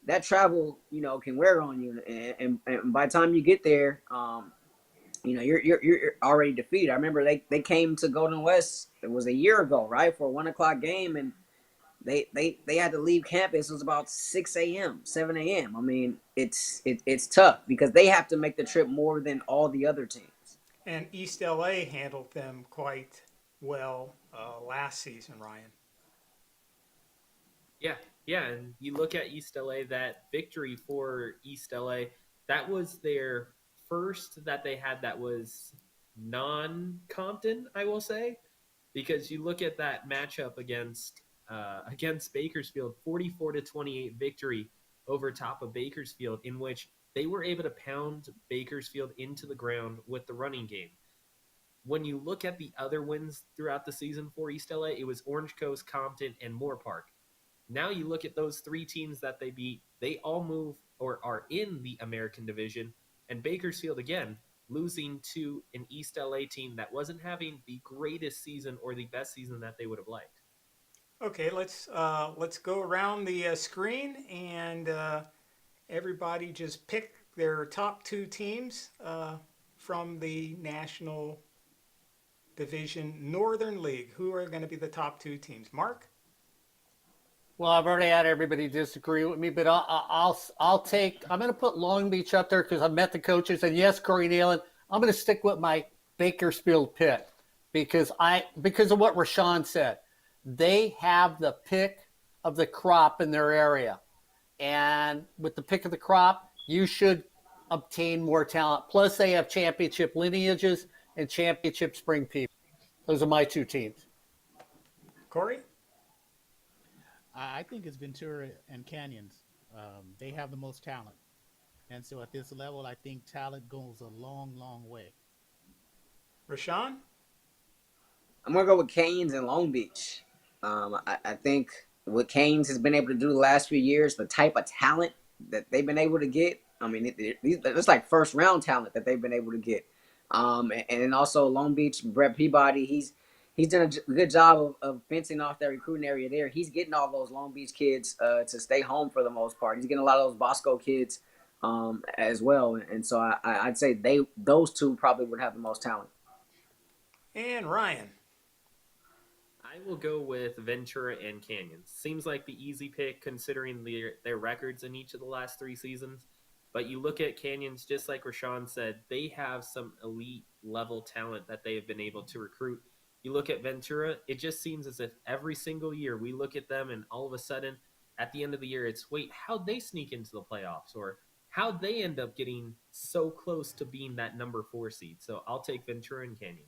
that travel, can wear on you, and by the time you get there, you're already defeated. I remember they came to Golden West. It was a year ago, right, for a 1:00 game, and they had to leave campus. It was about 6 a.m., 7 a.m. I mean, it's tough because they have to make the trip more than all the other teams. and East LA handled them quite well last season, Ryan. Yeah, and you look at East LA, that victory for East LA, that was their first that they had that was non-Compton, I will say, because you look at that matchup against Bakersfield, 44-28 victory over top of Bakersfield, in which they were able to pound Bakersfield into the ground with the running game. When you look at the other wins throughout the season for East LA, it was Orange Coast, Compton, and Moore Park. Now you look at those 3 teams that they beat, they all move or are in the American Division, and Bakersfield, again, losing to an East LA team that wasn't having the greatest season or the best season that they would have liked. Okay, let's go around the screen and everybody just pick their top 2 teams from the National Division Northern League. Who are going to be the top 2 teams? Mark? Well, I've already had everybody disagree with me, but I'll take. I'm going to put Long Beach up there because I've met the coaches, and yes, Corey Neyland. I'm going to stick with my Bakersfield pick because of what Rahshaun said. They have the pick of the crop in their area, and with the pick of the crop, you should obtain more talent. Plus, they have championship lineages and championship spring people. Those are my 2 teams. Corey? I think it's Ventura and Canyons. They have the most talent. And so at this level, I think talent goes a long, long way. Rahshaun? I'm gonna go with Canes and Long Beach. I think what Canes has been able to do the last few years, the type of talent that they've been able to get. I mean, it's like first round talent that they've been able to get. And then also Long Beach, Brett Peabody, he's done a good job of fencing off that recruiting area there. He's getting all those Long Beach kids to stay home for the most part. He's getting a lot of those Bosco kids as well. And so I'd say those 2 probably would have the most talent. And Ryan? I will go with Ventura and Canyons. Seems like the easy pick considering their records in each of the last 3 seasons. But you look at Canyons, just like Rahshaun said, they have some elite level talent that they have been able to recruit. You look at Ventura, it just seems as if every single year we look at them and all of a sudden at the end of the year it's, wait, how'd they sneak into the playoffs? Or how'd they end up getting so close to being that number 4 seed? So I'll take Ventura and Canyons.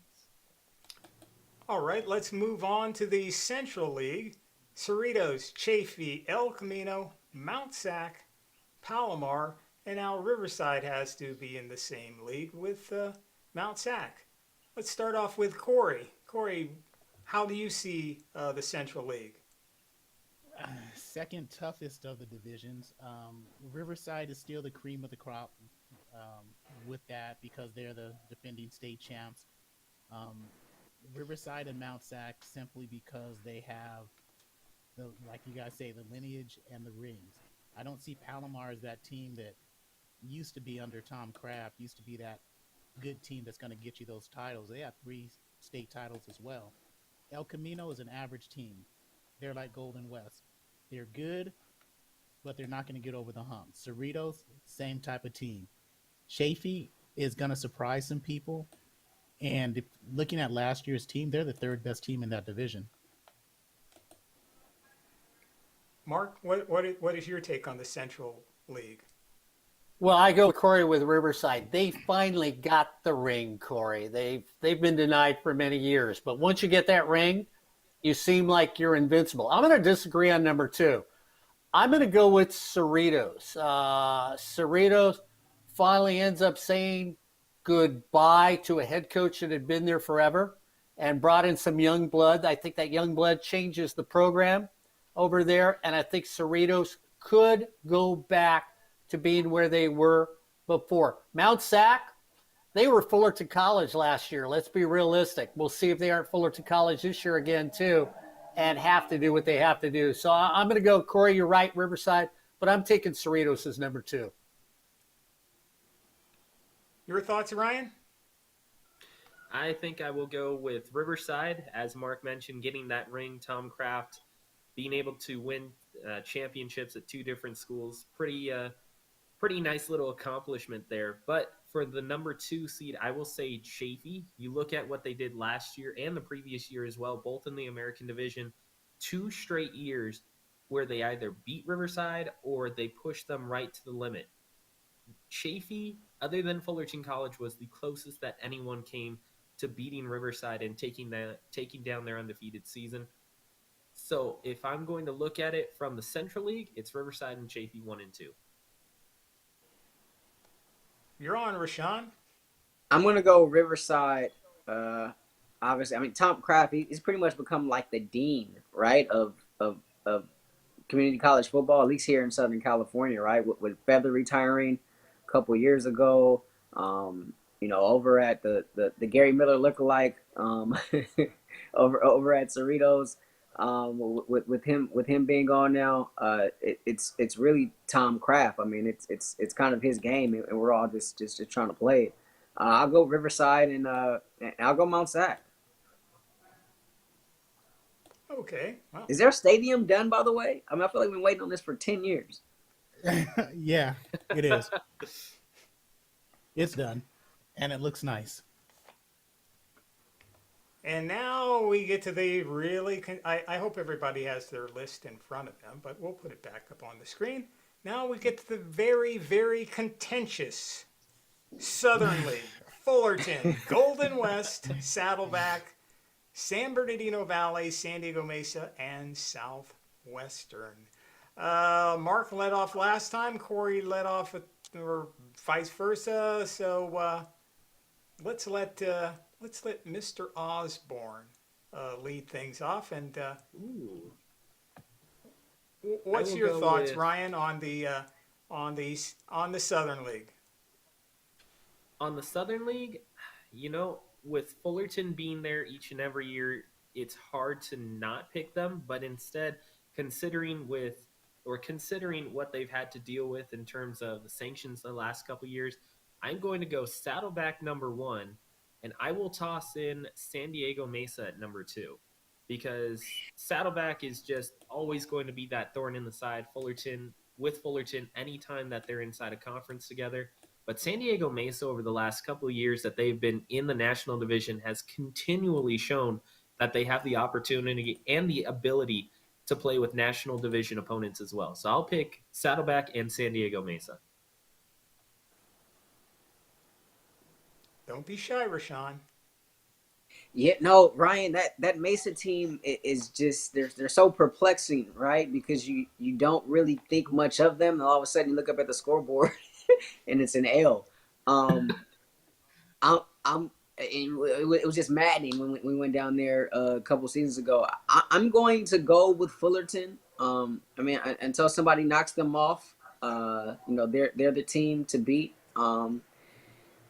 All right, let's move on to the Central League. Cerritos, Chaffee, El Camino, Mount Sac, Palomar, and now Riverside has to be in the same league with Mount Sac. Let's start off with Corey. Corey, how do you see the Central League? Second toughest of the divisions. Riverside is still the cream of the crop with that because they're the defending state champs. Riverside and Mount Sac simply because they have like you guys say, the lineage and the rings. I don't see Palomar as that team that used to be under Tom Kraft, used to be that good team that's going to get you those titles. They have 3 state titles as well. El Camino is an average team. They're like Golden West. They're good, but they're not going to get over the hump. Cerritos, same type of team. Chaffee is going to surprise some people. And looking at last year's team, they're the 3rd best team in that division. Mark, what is your take on the Central League? Well, I go Corey with Riverside. They finally got the ring, Corey. They've been denied for many years, but once you get that ring, you seem like you're invincible. I'm going to disagree on number 2. I'm going to go with Cerritos. Cerritos finally ends up saying goodbye to a head coach that had been there forever and brought in some young blood. I think that young blood changes the program over there, and I think Cerritos could go back to being where they were before. Mount Sac, they were Fullerton College last year. Let's be realistic. We'll see if they aren't Fullerton College this year again, too, and have to do what they have to do. So I'm going to go, Corey, you're right, Riverside, but I'm taking Cerritos as number 2. Your thoughts, Ryan? I think I will go with Riverside. As Mark mentioned, getting that ring, Tom Kraft, being able to win championships at 2 different schools, pretty nice little accomplishment there. But for the number 2 seed, I will say Chaffee. You look at what they did last year and the previous year as well, both in the American Division, 2 straight years where they either beat Riverside or they pushed them right to the limit. Chaffee, other than Fullerton College, was the closest that anyone came to beating Riverside and taking down their undefeated season. So if I'm going to look at it from the Central League, it's Riverside and Chaffee 1 and 2. You're on, Rahshaun. I'm gonna go Riverside. Obviously, I mean Tom Kraft. He's pretty much become like the dean, right, of community college football, at least here in Southern California, right? With Feather retiring a couple years ago, over at the Gary Miller lookalike, over at Cerritos, with him being gone now, it's really Tom Kraft. I mean, it's kind of his game, and we're all just trying to play it. I'll go Riverside, and I'll go Mount Sac. Okay. Well, Is their stadium done, by the way? I mean, I feel like we've been waiting on this for 10 years. Yeah, it is. It's done, and it looks nice. and now we get to the really. I hope everybody has their list in front of them, but we'll put it back up on the screen. Now we get to the very, very contentious Southern League. Fullerton, Golden West, Saddleback, San Bernardino Valley, San Diego Mesa, and Southwestern. Mark led off last time. Corey led off, or vice versa. So let's let Mr. Osborn lead things off. And what's your thoughts, Ryan, on the Southern League? On the Southern League, with Fullerton being there each and every year, it's hard to not pick them. But instead, considering what they've had to deal with in terms of the sanctions the last couple years, I'm going to go Saddleback number 1, and I will toss in San Diego Mesa at number 2, because Saddleback is just always going to be that thorn in the side. Fullerton, anytime that they're inside a conference together. But San Diego Mesa, over the last couple of years that they've been in the National Division, has continually shown that they have the opportunity and the ability to play with National Division opponents as well. So I'll pick Saddleback and San Diego Mesa. Don't be shy, Rahshaun. Yeah, no, Ryan, that Mesa team is just they're so perplexing, right? Because you don't really think much of them, and all of a sudden you look up at the scoreboard and it's an L. It was just maddening when we went down there a couple seasons ago. I'm going to go with Fullerton. Until somebody knocks them off, they're the team to beat.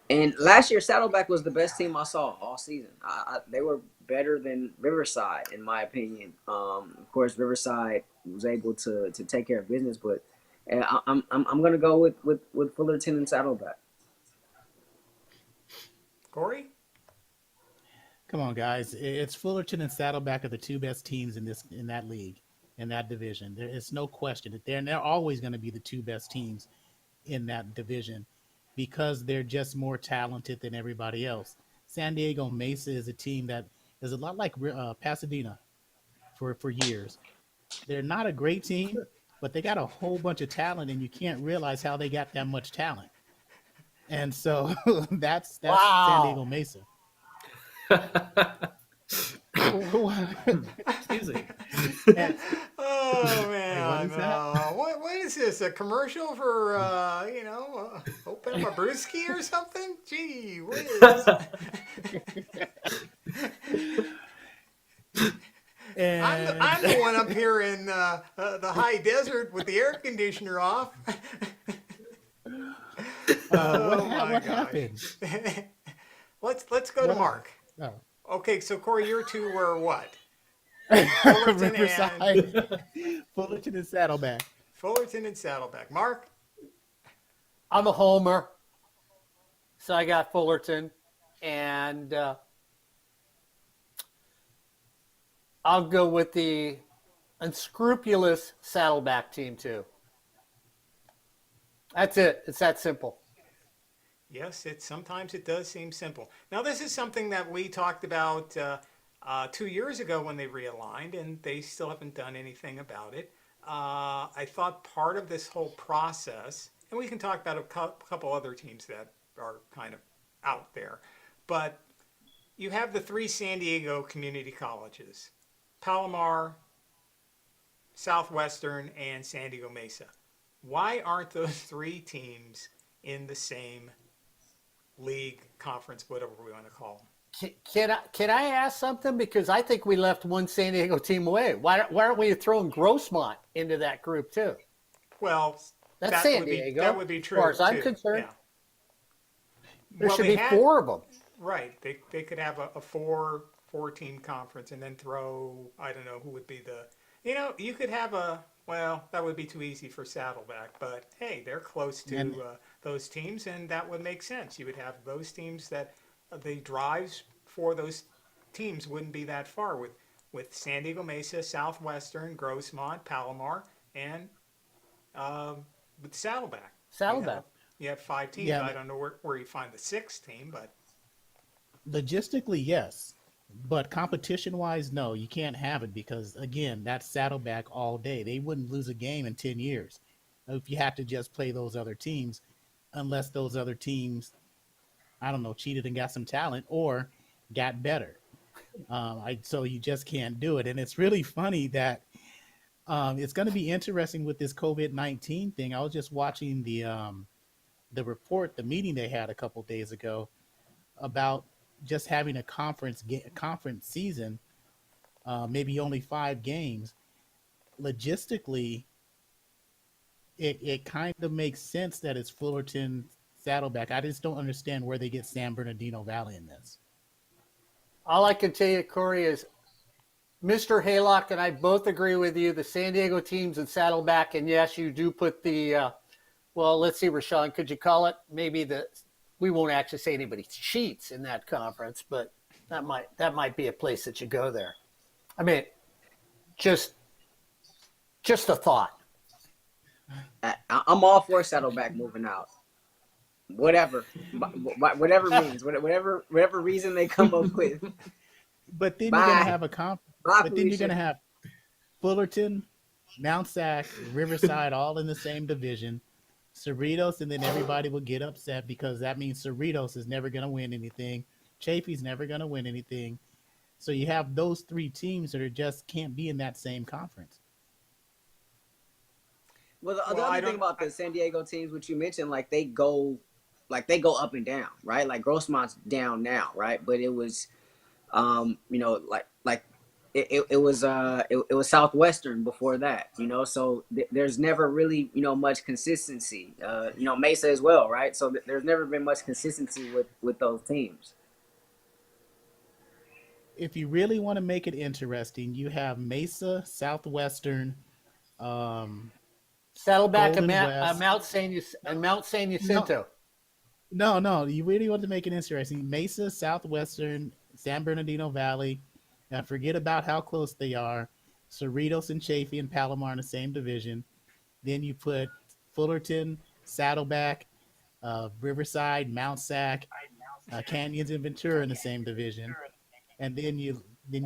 And last year, Saddleback was the best team I saw all season. They were better than Riverside, in my opinion. Of course, Riverside was able to take care of business, but I'm going to go with Fullerton and Saddleback. Corey? Come on, guys! It's Fullerton and Saddleback are the 2 best teams in that league, in that division. There is no question that they're always going to be the 2 best teams in that division, because they're just more talented than everybody else. San Diego Mesa is a team that is a lot like Pasadena for years. They're not a great team, but they got a whole bunch of talent, and you can't realize how they got that much talent. And so that's San Wow. Diego Mesa. Excuse me. And, Oh wait, what man, is that? what is this? A commercial for open up a brewski or something? Gee whiz! And I'm the one up here in the high desert with the air conditioner off. what happened? Let's go to What? Mark. Oh. Okay, so Corey, your two were what? Fullerton Riverside, Fullerton, and Saddleback. Fullerton and Saddleback. Mark? I'm a homer, so I got Fullerton, and I'll go with the unscrupulous Saddleback team too. That's it. It's that simple. Yes, sometimes it does seem simple. Now, this is something that we talked about 2 years ago when they realigned, and they still haven't done anything about it. I thought part of this whole process, and we can talk about a couple other teams that are kind of out there, but you have the three San Diego community colleges, Palomar, Southwestern, and San Diego Mesa. Why aren't those three teams in the same league, conference, whatever we want to call them? Can I ask something? Because I think we left one San Diego team away. Why aren't we throwing Grossmont into that group too? Well, That's that San would be, Diego. that would be true. As far as I'm too. concerned, Yeah. there Well, should they be had- 4 of them. Right. They could have a four team conference and then throw, I don't know who would be you could have that would be too easy for Saddleback, but hey, they're close to And- those teams, and that would make sense. You would have those teams that the drives for those teams wouldn't be that far with San Diego Mesa, Southwestern, Grossmont, Palomar, and with Saddleback. Saddleback. You have 5 teams. Yeah. I don't know where you find the 6th team, but Logistically, yes. But competition-wise, no, you can't have it because, again, that's Saddleback all day. They wouldn't lose a game in 10 years if you had to just play those other teams, unless those other teams, I don't know, cheated and got some talent or got better. So you just can't do it. And it's really funny that it's going to be interesting with this COVID-19 thing. I was just watching the report, the meeting they had a couple days ago about just having a conference season, maybe only 5 games. Logistically, it kind of makes sense that it's Fullerton, Saddleback. I just don't understand where they get San Bernardino Valley in this. All I can tell you, Corey, is Mr. Haylock and I both agree with you. The San Diego teams and Saddleback, and yes, you do put the let's see, Rahshaun, could you call it maybe we won't actually say anybody cheats in that conference, but that might be a place that you go there. I mean, just a thought. I'm all for Saddleback moving out. Whatever means, whatever reason they come up with. But then Bye. you're gonna have a Bye, But then you're Felicia. gonna have Fullerton, Mount Sac, Riverside, all in the same division. Cerritos, and then everybody will get upset because that means Cerritos is never gonna win anything. Chafee's never gonna win anything. So you have those 3 teams that just can't be in that same conference. Well, the Well, I other don't- thing about the San Diego teams, which you mentioned, they go up and down, right? Like Grossmont's down now, right? But it was, it was Southwestern before that, So there's never really, much consistency. Mesa as well, right? So there's never been much consistency with those teams. If you really want to make it interesting, you have Mesa, Southwestern, Saddleback and Golden West. Mount San Jacinto. No, you really want to make it interesting. Mesa, Southwestern, San Bernardino Valley, and forget about how close they are. Cerritos and Chafee and Palomar in the same division. Then you put Fullerton, Saddleback, Riverside, Mount Sac, Canyons and Ventura in the same division. And then you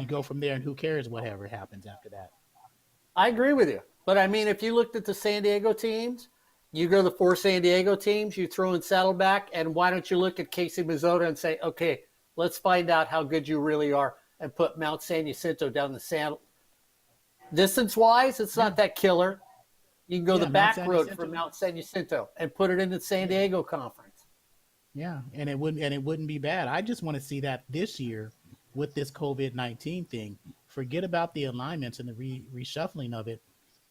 go from there, and who cares whatever happens after that. I agree with you. But I mean, if you looked at the San Diego teams, you go to the 4 San Diego teams, you throw in Saddleback, and why don't you look at Casey Mazzota and say, okay, let's find out how good you really are and put Mount San Jacinto down the saddle. Distance-wise, it's not that killer. You can go Yeah, the Mount back San road Jacinto. from Mount San Jacinto and put it in the San Diego Conference. Yeah, and it wouldn't be bad. I just want to see that this year with this COVID-19 thing. Forget about the alignments and the reshuffling of it.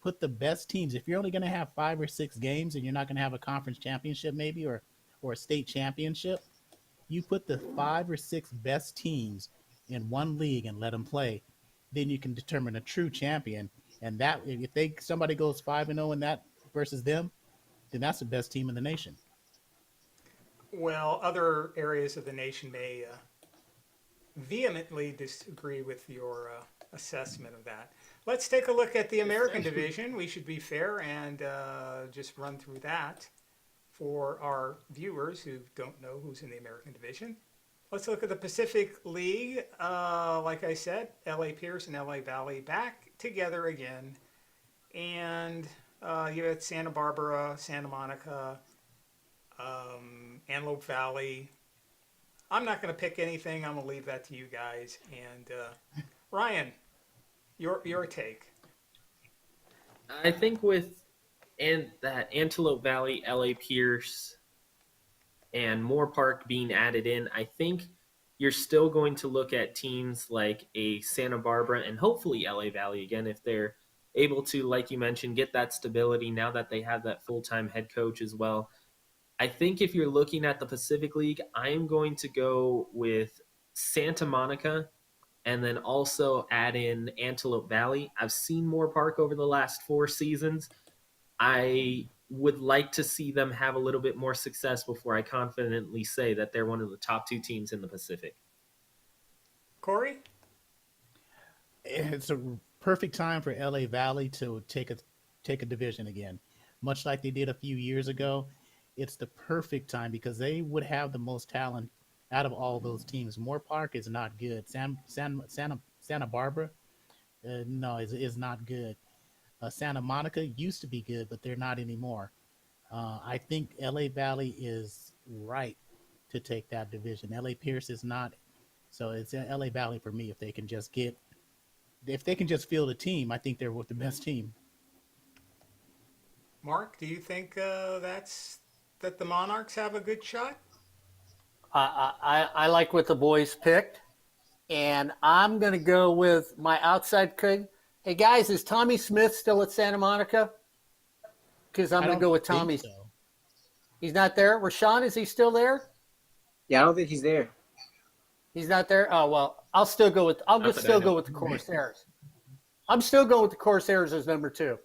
Put the best teams. If you're only going to have 5 or 6 games and you're not going to have a conference championship maybe or a state championship, you put the 5 or 6 best teams in one league and let them play. Then you can determine a true champion. And that if somebody goes 5-0 in that versus them, then that's the best team in the nation. Well, other areas of the nation may vehemently disagree with your assessment of that. Let's take a look at the American division. We should be fair and just run through that for our viewers who don't know who's in the American division. Let's look at the Pacific League. Like I said, LA Pierce and LA Valley back together again. And you had Santa Barbara, Santa Monica, Antelope Valley. I'm not going to pick anything. I'm going to leave that to you guys. And Ryan, your take. I think with that Antelope Valley, LA Pierce, and Moore Park being added in, I think you're still going to look at teams like a Santa Barbara and hopefully LA Valley again if they're able to, like you mentioned, get that stability now that they have that full-time head coach as well. I think if you're looking at the Pacific League, I am going to go with Santa Monica and then also add in Antelope Valley. I've seen Moore Park over the last 4 seasons. I would like to see them have a little bit more success before I confidently say that they're one of the top 2 teams in the Pacific. Corey? It's a perfect time for LA Valley to take a division again, much like they did a few years ago. It's the perfect time because they would have the most talent out of all those teams. Moore Park is not good. Santa Barbara, no, is not good. Santa Monica used to be good, but they're not anymore. I think LA Valley is right to take that division. LA Pierce is not, so it's LA Valley for me. If they can just field a team, I think they're with the best team. Mark, do you think that the Monarchs have a good shot? I like what the boys picked, and I'm going to go with my outside could. Hey guys, is Tommy Smith still at Santa Monica? Because I'm going to go with Tommy. So. He's not there. Rahshaun, is he still there? Yeah, I don't think he's there. He's not there. Oh well, I'll still go with. I'll just still go with the Corsairs. I'm still going with the Corsairs as number 2.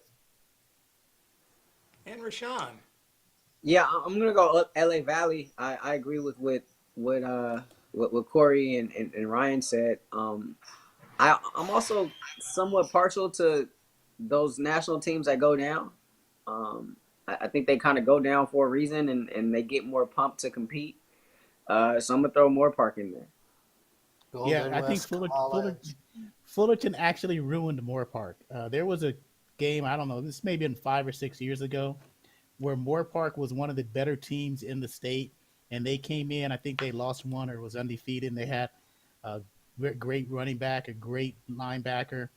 And Rahshaun. Yeah, I'm gonna go up LA Valley. I agree with what Corey and Ryan said. I'm also somewhat partial to those national teams that go down. I think they kind of go down for a reason and they get more pumped to compete. So I'm gonna throw Moore Park in there. Yeah, I think Fullerton actually ruined Moore Park. There was a game, I don't know, this may have been 5 or 6 years ago, where Moore Park was one of the better teams in the state, and they came in, I think they lost one or was undefeated, and they had a great running back, a great linebacker,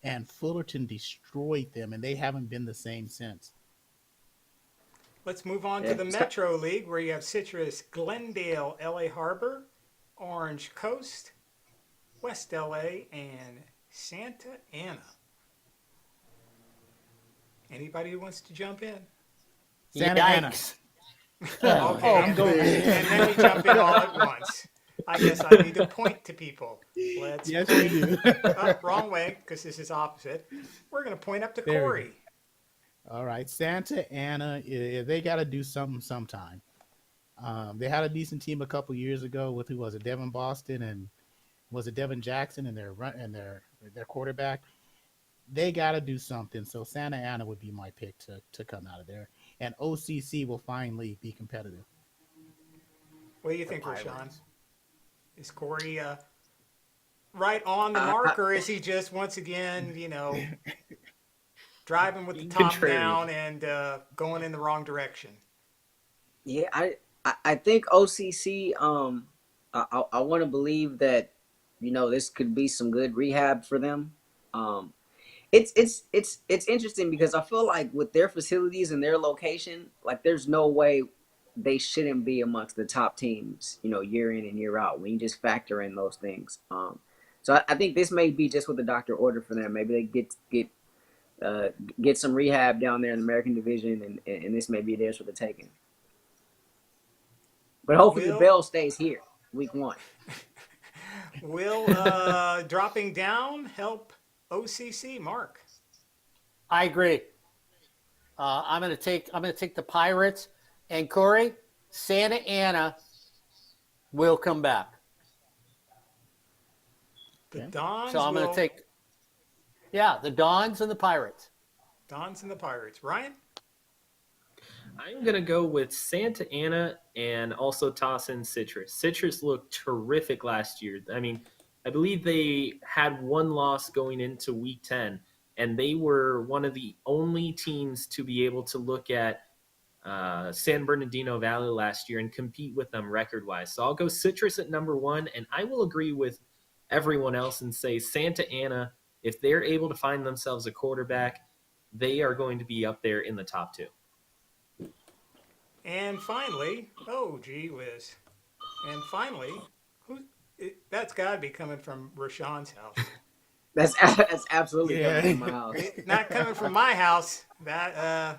and Fullerton destroyed them, and they haven't been the same since. Let's move on to the Metro League, where you have Citrus, Glendale, LA Harbor, Orange Coast, West LA, and Santa Ana. Anybody who wants to jump in? Santa Ana. Okay, and then you jump in all at once. I guess I need to point to people. Let's Yes, you do. wrong way, because this is opposite. We're going to point up to Corey. All right, Santa Ana, they got to do something sometime. They had a decent team a couple years ago with, who was it, Devin Boston and was it Devin Jackson and their quarterback. They got to do something. So Santa Ana would be my pick to come out of there, and OCC will finally be competitive. What do you think, Rahshaun? Is Corey right on the mark, or is he just once again, driving with the Being top contrarian. down and going in the wrong direction. Yeah, I think OCC. I want to believe that, this could be some good rehab for them. Um, it's interesting because I feel like with their facilities and their location, like there's no way they shouldn't be amongst the top teams, year in and year out when you just factor in those things. So I think this may be just what the doctor ordered for them. Maybe they get some rehab down there in the American Division, and this may be theirs for the taking. But hopefully the bell stays here, week 1. Will dropping down help OCC, Mark? I agree. I'm gonna take the Pirates, and Corey, Santa Ana will come back. The Dons. So I'm gonna take, the Dons and the Pirates. Dons and the Pirates. Ryan? I'm going to go with Santa Ana and also toss in Citrus. Citrus looked terrific last year. I mean, I believe they had one loss going into week 10, and they were one of the only teams to be able to look at San Bernardino Valley last year and compete with them record-wise. So I'll go Citrus at number 1, and I will agree with everyone else and say Santa Ana, if they're able to find themselves a quarterback, they are going to be up there in the top 2. And finally, oh gee whiz. And finally, that's got to be coming from Rashawn's house. That's absolutely coming from my house. Not coming from my house. That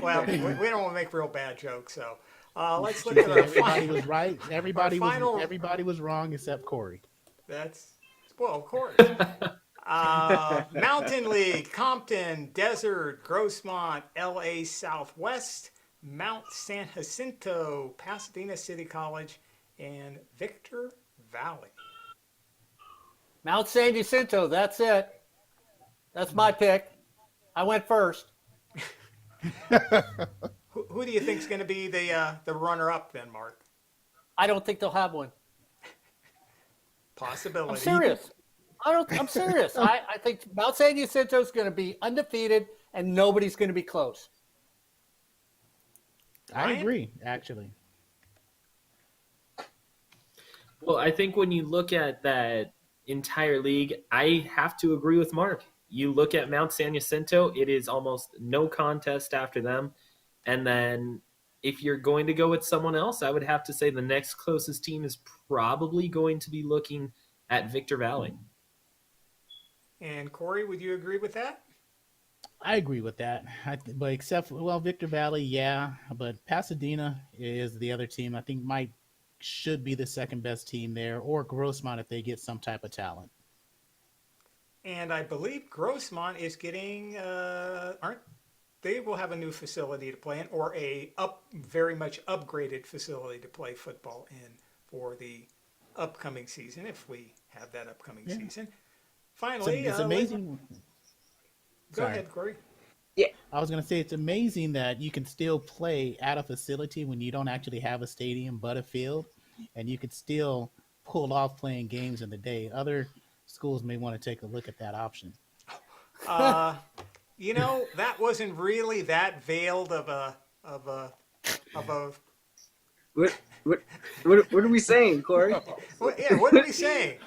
well, we don't want to make real bad jokes, so let's look at our Everybody final. was right. Everybody final- everybody was wrong except Corey. That's of course. Mountain League, Compton, Desert, Grossmont, LA Southwest, Mount San Jacinto, Pasadena City College, and Victor Valley. Mount San Jacinto, that's it. That's my pick. I went first. Who do you think is going to be the runner-up then, Mark? I don't think they'll have one. Possibility. I'm serious. I'm serious. I think Mount San Jacinto is going to be undefeated and nobody's going to be close. I Ryan? agree, actually. Well, I think when you look at that entire league, I have to agree with Mark. You look at Mount San Jacinto, it is almost no contest after them. And then if you're going to go with someone else, I would have to say the next closest team is probably going to be looking at Victor Valley. And Corey, would you agree with that? I agree with that. But except for, Victor Valley, yeah. But Pasadena is the other team. I think should be the second best team there, or Grossmont if they get some type of talent. And I believe Grossmont is getting they will have a new facility to play in, or a very much upgraded facility to play football in for the upcoming season, if we have that upcoming season. Finally, It's amazing. Go ahead, Corey. I was going to say it's amazing that you can still play at a facility when you don't actually have a stadium but a field, and you can still pull off playing games in the day. Other schools may want to take a look at that option. That wasn't really that veiled of a What are we saying, Corey? what are we saying?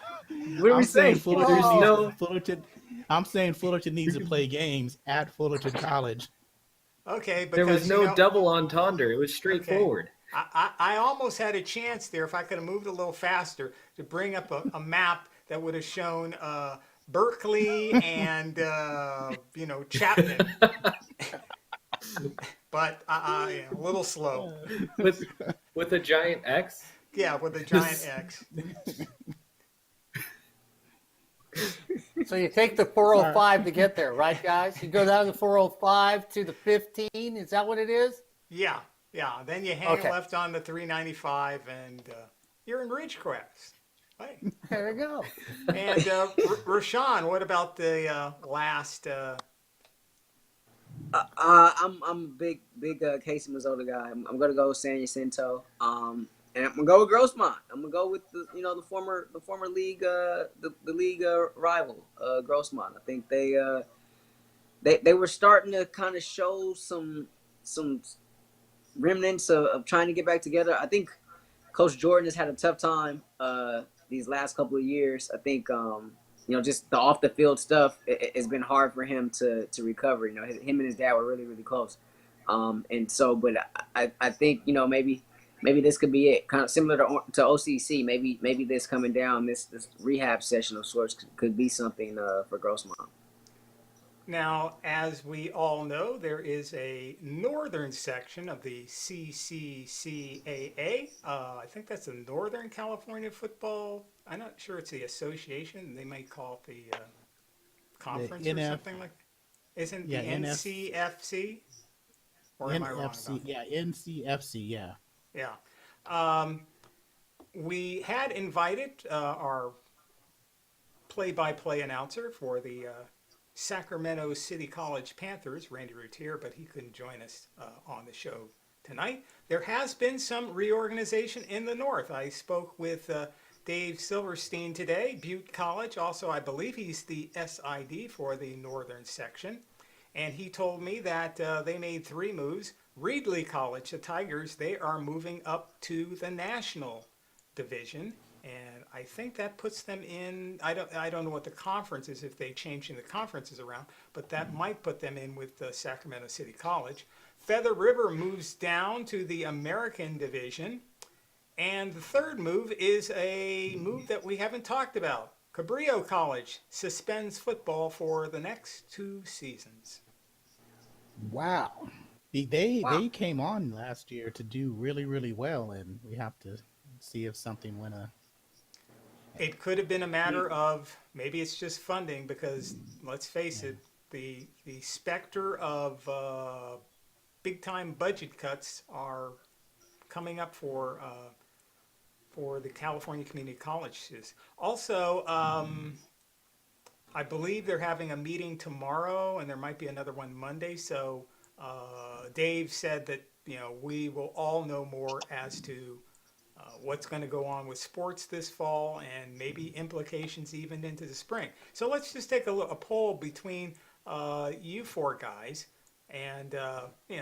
What are we I'm saying saying? I'm saying Fullerton needs to play games at Fullerton College. Okay, There was because, no double entendre. It was straightforward. I almost had a chance there, if I could have moved a little faster, to bring up a map that would have shown Berkeley and Chapman. But a little slow. With a giant X? Yeah, with a giant X. So you take the 405 to get there, right, guys? You go down the 405 to the 15. Is that what it is? Yeah. Then you hang Okay. left on the 395, and you're in Ridgecrest. Right. There you go. And Rashawn, what about the last? I'm a big Casey Mazzola guy. I'm gonna go with San Jacinto. And I'm gonna go with Grossmont. I'm gonna go with the former league the league rival Grossmont. I think they they were starting to kind of show some remnants of trying to get back together. I think Coach Jordan has had a tough time these last couple of years. I think just the off the field stuff. It's been hard for him to recover. Him and his dad were really really close, and so. But I think maybe this could be it. Kind of similar to OCC. Maybe this coming down this rehab session of sorts could be something for Grossmont. Now, as we all know, there is a northern section of the CCCAA. I think that's the Northern California Football. I'm not sure it's the association. They may call it the conference or something like that. Isn't the NCFC? Or am I wrong about that? Yeah, NCFC, yeah. Yeah. We had invited our play-by-play announcer for the Sacramento City College Panthers, Randy Routier, but he couldn't join us on the show tonight. There has been some reorganization in the North. I spoke with Dave Silverstein today, Butte College. Also, I believe he's the SID for the Northern section. And he told me that they made 3 moves. Reedley College, the Tigers, they are moving up to the National Division. And I think that puts them in, I don't know what the conference is if they changing the conferences around, but that might put them in with Sacramento City College. Feather River moves down to the American Division. And the third move is a move that we haven't talked about. Cabrillo College suspends football for the next 2 seasons. Wow. They came on last year to do really, really well, and we have to see if something went It could have been a matter of maybe it's just funding because let's face it, the specter of big time budget cuts are coming up for the California Community Colleges. Also, I believe they're having a meeting tomorrow, and there might be another one Monday. So Dave said that we will all know more as to what's going to go on with sports this fall and maybe implications even into the spring. So let's just take a poll between you 4 guys, and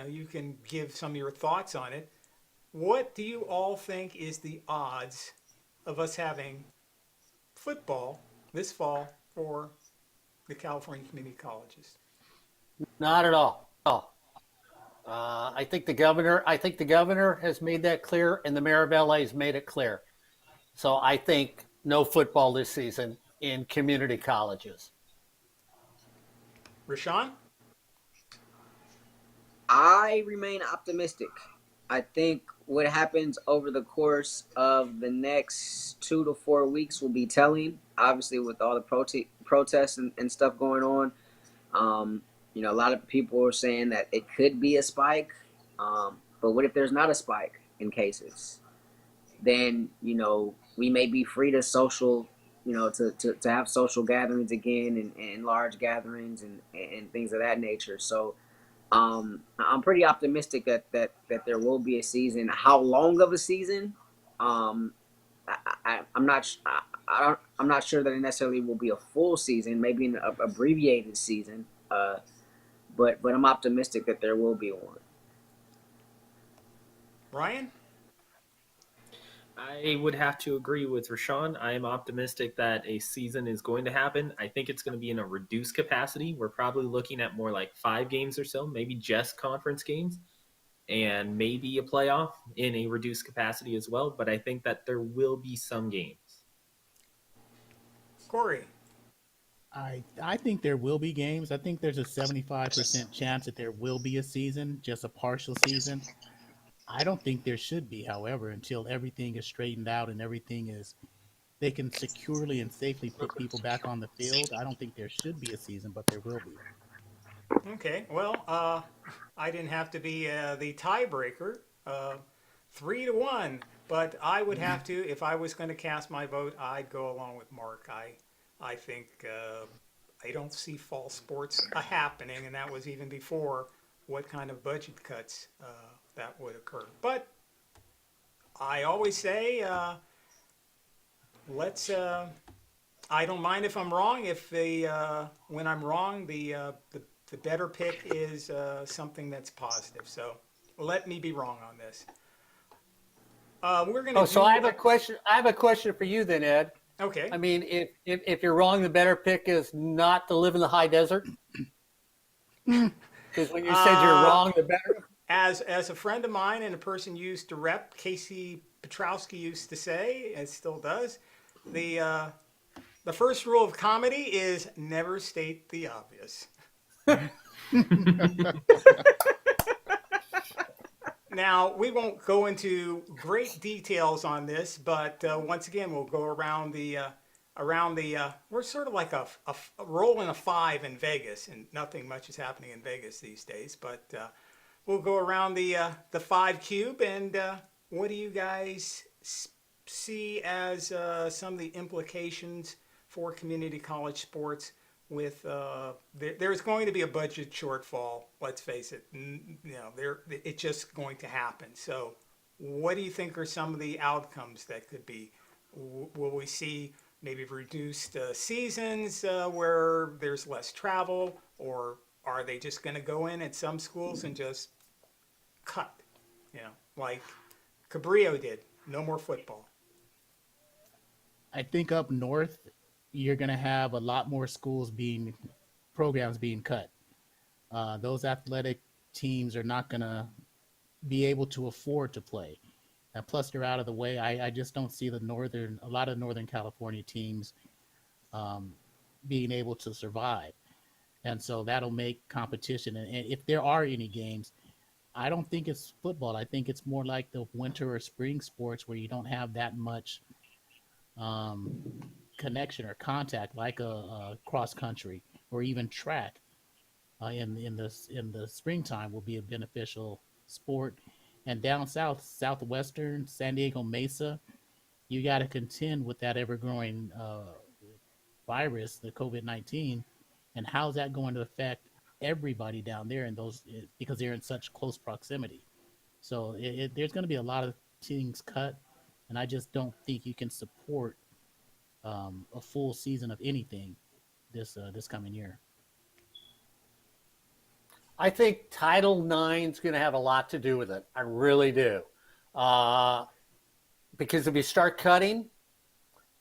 you can give some of your thoughts on it. What do you all think is the odds of us having football this fall for the California community colleges? Not at all. I think the governor has made that clear, and the mayor of LA has made it clear. So I think no football this season in community colleges. Rahshaun? I remain optimistic. I think what happens over the course of the next 2 to 4 weeks will be telling. Obviously, with all the protests and stuff going on, a lot of people are saying that it could be a spike. But what if there's not a spike in cases? Then we may be free to social, to have social gatherings again and large gatherings and things of that nature. So. I'm pretty optimistic that there will be a season. How long of a season? I'm not sure that it necessarily will be a full season. Maybe an abbreviated season. But I'm optimistic that there will be one. Ryan? I would have to agree with Rahshaun. I am optimistic that a season is going to happen. I think it's going to be in a reduced capacity. We're probably looking at more like 5 games or so, maybe just conference games, and maybe a playoff in a reduced capacity as well. But I think that there will be some games. Corey? I think there will be games. I think there's a 75% chance that there will be a season, just a partial season. I don't think there should be, however, until everything is straightened out and they can securely and safely put people back on the field. I don't think there should be a season, but there will be. Okay, well, I didn't have to be the tiebreaker, 3-1, but I would have to, if I was going to cast my vote, I'd go along with Mark. I think I don't see fall sports happening, and that was even before what kind of budget cuts that would occur. But I always say, I don't mind if I'm wrong. If when I'm wrong, the the better pick is something that's positive. So let me be wrong on this. We're going to. Oh, so I have a question. I have a question for you then, Ed. Okay. I mean, if you're wrong, the better pick is not to live in the high desert. Because when you said you're wrong, the better. As a friend of mine and a person used to rep, Casey Petrowski used to say, and still does, the first rule of comedy is never state the obvious. Now, we won't go into great details on this, but once again, we'll go around we're sort of like a roll in a 5 in Vegas, and nothing much is happening in Vegas these days, but we'll go around the 5 cube, and what do you guys see as some of the implications for community college sports with there's going to be a budget shortfall, let's face it. It's just going to happen. So what do you think are some of the outcomes that could be? Will we see maybe reduced seasons where there's less travel, or are they just going to go in at some schools and just cut, like Cabrillo did, no more football? I think up north, you're going to have a lot more programs being cut. Those athletic teams are not going to be able to afford to play. And plus, they're out of the way. I just don't see a lot of Northern California teams being able to survive. And so that'll make competition. And if there are any games, I don't think it's football. I think it's more like the winter or spring sports where you don't have that much connection or contact, like a cross country or even track in the springtime will be a beneficial sport. And down south, southwestern San Diego Mesa, you got to contend with that ever-growing virus, the COVID-19, and how's that going to affect everybody down there in those, because they're in such close proximity. So there's going to be a lot of things cut, and I just don't think you can support a full season of anything this coming year. I think Title IX is going to have a lot to do with it. I really do. Because if you start cutting,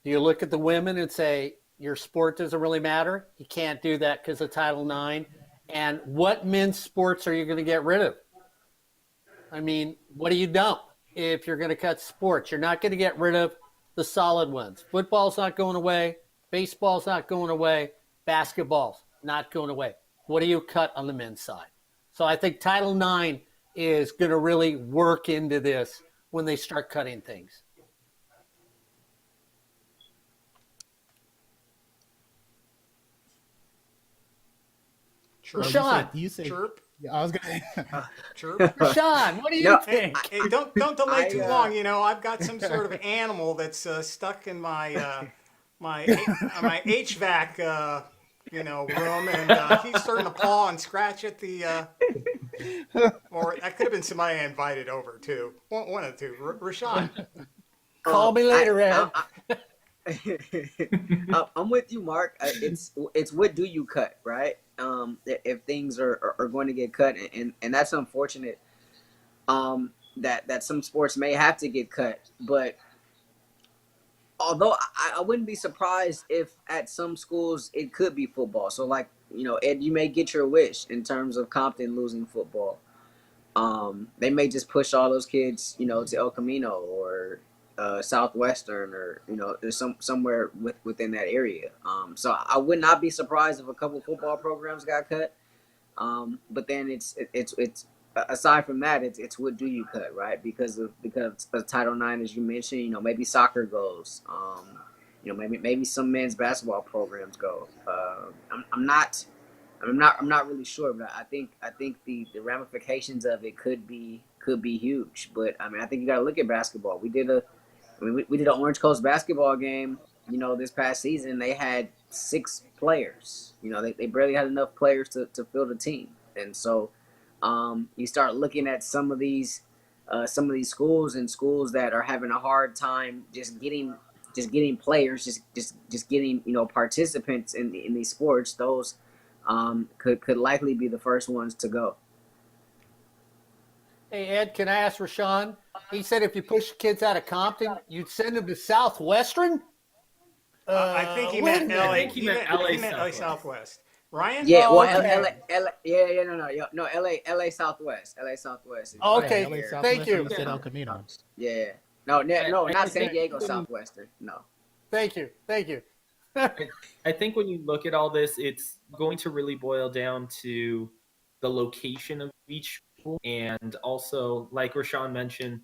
do you look at the women and say, your sport doesn't really matter? You can't do that because of Title IX. And what men's sports are you going to get rid of? I mean, what do you dump if you're going to cut sports? You're not going to get rid of the solid ones. Football's not going away. Baseball's not going away. Basketball's not going away. What do you cut on the men's side? So I think Title IX is going to really work into this when they start cutting things. Chirp. Rashawn. You say Chirp. Yeah, I was gonna. Chirp. Rashawn, what do you No, think? Hey, don't delay too long. I've got some sort of animal that's stuck in my my HVAC room, and he's starting to paw and scratch at the. Or that could have been somebody I invited over too. One of the two. Rashawn. Call me later, Ed. I'm with you, Mark. It's what do you cut, right? If things are going to get cut, and that's unfortunate. That some sports may have to get cut, but although I wouldn't be surprised if at some schools it could be football. So like Ed, you may get your wish in terms of Compton losing football. They may just push all those kids, to El Camino or Southwestern, or there's somewhere within that area. So I would not be surprised if a couple football programs got cut. But then it's aside from that, it's what do you cut, right? Because of Title IX, as you mentioned, maybe soccer goes. Maybe some men's basketball programs go. I'm not really sure, but I think the ramifications of it could be huge. But I mean, I think you got to look at basketball. We did an Orange Coast basketball game, this past season. They had 6 players. They barely had enough players to field a team. And so you start looking at some of these schools that are having a hard time just getting players, just getting participants in these sports. Those could likely be the first ones to go. Hey, Ed, can I ask Rahshaun? He said if you push kids out of Compton, you'd send them to Southwestern? I think he Wait a meant minute. LA. I think he meant LA he meant LA Southwest. Southwest. Ryan? Yeah, Oh, well, okay. no, LA Southwest. LA Southwest. Is Okay, LA here. Southwestern, you. You said El Camino. Yeah. No, I not San think Diego when- Southwestern. No. Thank you. I think when you look at all this, it's going to really boil down to the location of each school, and also, like Rahshaun mentioned,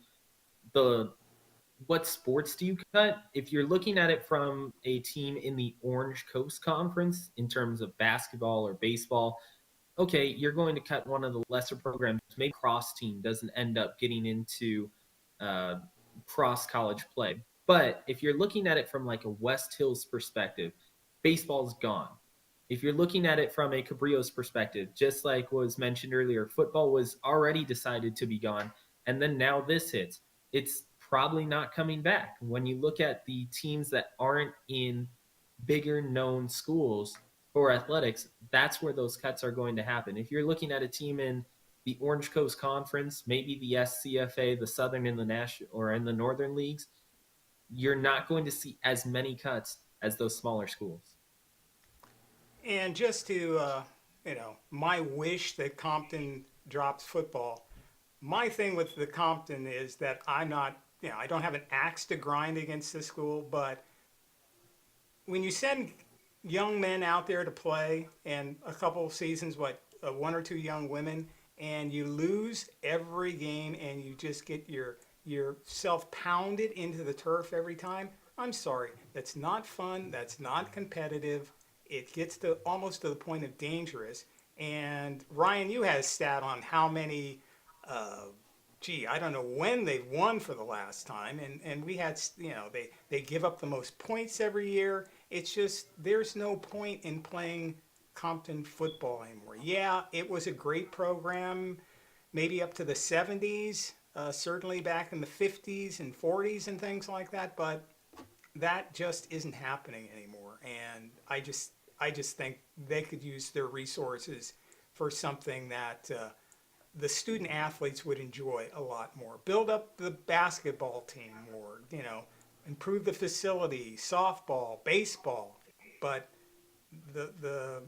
what sports do you cut? If you're looking at it from a team in the Orange Coast Conference in terms of basketball or baseball, okay, you're going to cut one of the lesser programs. Maybe cross team doesn't end up getting into cross college play. But if you're looking at it from like a West Hills perspective, baseball's gone. If you're looking at it from a Cabrillo's perspective, just like was mentioned earlier, football was already decided to be gone. And then now this hits. It's probably not coming back. When you look at the teams that aren't in bigger known schools for athletics, that's where those cuts are going to happen. If you're looking at a team in the Orange Coast Conference, maybe the SCFA, the Southern and the National or in the Northern leagues, you're not going to see as many cuts as those smaller schools. And just to, my wish that Compton drops football. My thing with the Compton is that I'm not, I don't have an axe to grind against the school, but when you send young men out there to play and a couple of seasons, one or two young women, and you lose every game and you just get yourself pounded into the turf every time, I'm sorry. That's not fun. That's not competitive. It gets to almost to the point of dangerous. And Ryan, you had a stat on how many, I don't know when they've won for the last time. And we had, they give up the most points every year. It's just, there's no point in playing Compton football anymore. Yeah, it was a great program, maybe up to the 70s, certainly back in the 50s and 40s and things like that. But that just isn't happening anymore. And I just think they could use their resources for something that the student athletes would enjoy a lot more. Build up the basketball team more, improve the facility, softball, baseball. But the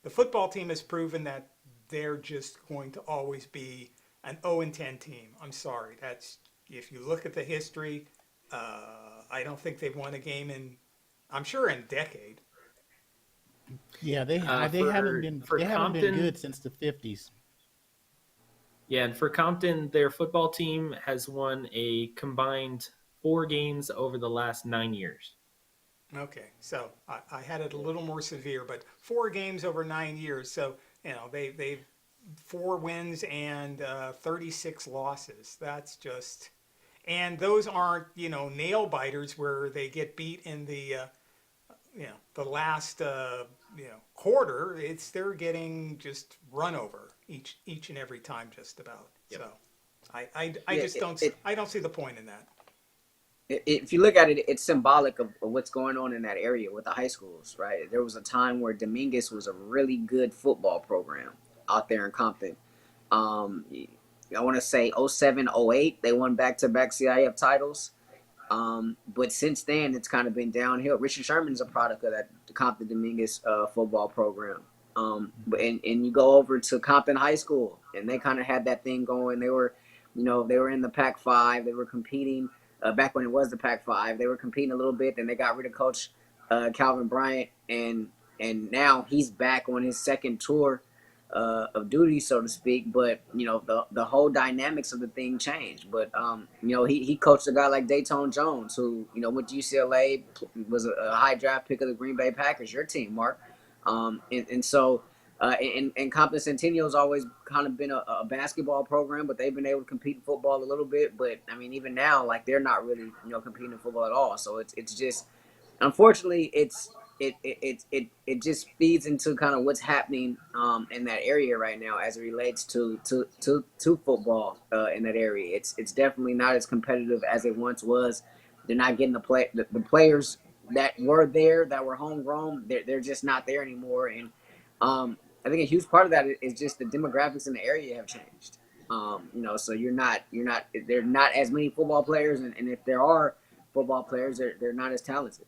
football team has proven that they're just going to always be an 0-10 team. I'm sorry. That's if you look at the history. I don't think they've won a game I'm sure in a decade. Yeah, they haven't been good since the 50s. Yeah, and for Compton, their football team has won a combined 4 games over the last 9 years. Okay, so I had it a little more severe, but 4 games over 9 years. So they've 4 wins and 36 losses. That's just, and those aren't nail biters where they get beat in the the last quarter. They're getting just run over each and every time just about. Yep. So I just don't see the point in that. If you look at it, it's symbolic of what's going on in that area with the high schools, right? There was a time where Dominguez was a really good football program out there in Compton. I want to say 07, 08, they won back-to-back CIF titles. But since then, it's kind of been downhill. Richard Sherman's a product of that Compton Dominguez football program. And you go over to Compton High School, and they kind of had that thing going. They were, they were in the Pac-5. They were competing back when it was the Pac-5. They were competing a little bit. Then they got rid of Coach Calvin Bryant, and now he's back on his second tour of duty, so to speak. But the whole dynamics of the thing changed. But he coached a guy like Dayton Jones, who went to UCLA, was a high draft pick of the Green Bay Packers, your team, Mark. So Compton Centennial's always kind of been a basketball program, but they've been able to compete in football a little bit. But I mean, even now, like, they're not really competing in football at all. So it's just, unfortunately, it just feeds into kind of what's happening in that area right now as it relates to football in that area. It's definitely not as competitive as it once was. They're not getting the players that were there, that were homegrown. They're just not there anymore. And I think a huge part of that is just the demographics in the area have changed. So there are not as many football players, and if there are football players, they're not as talented.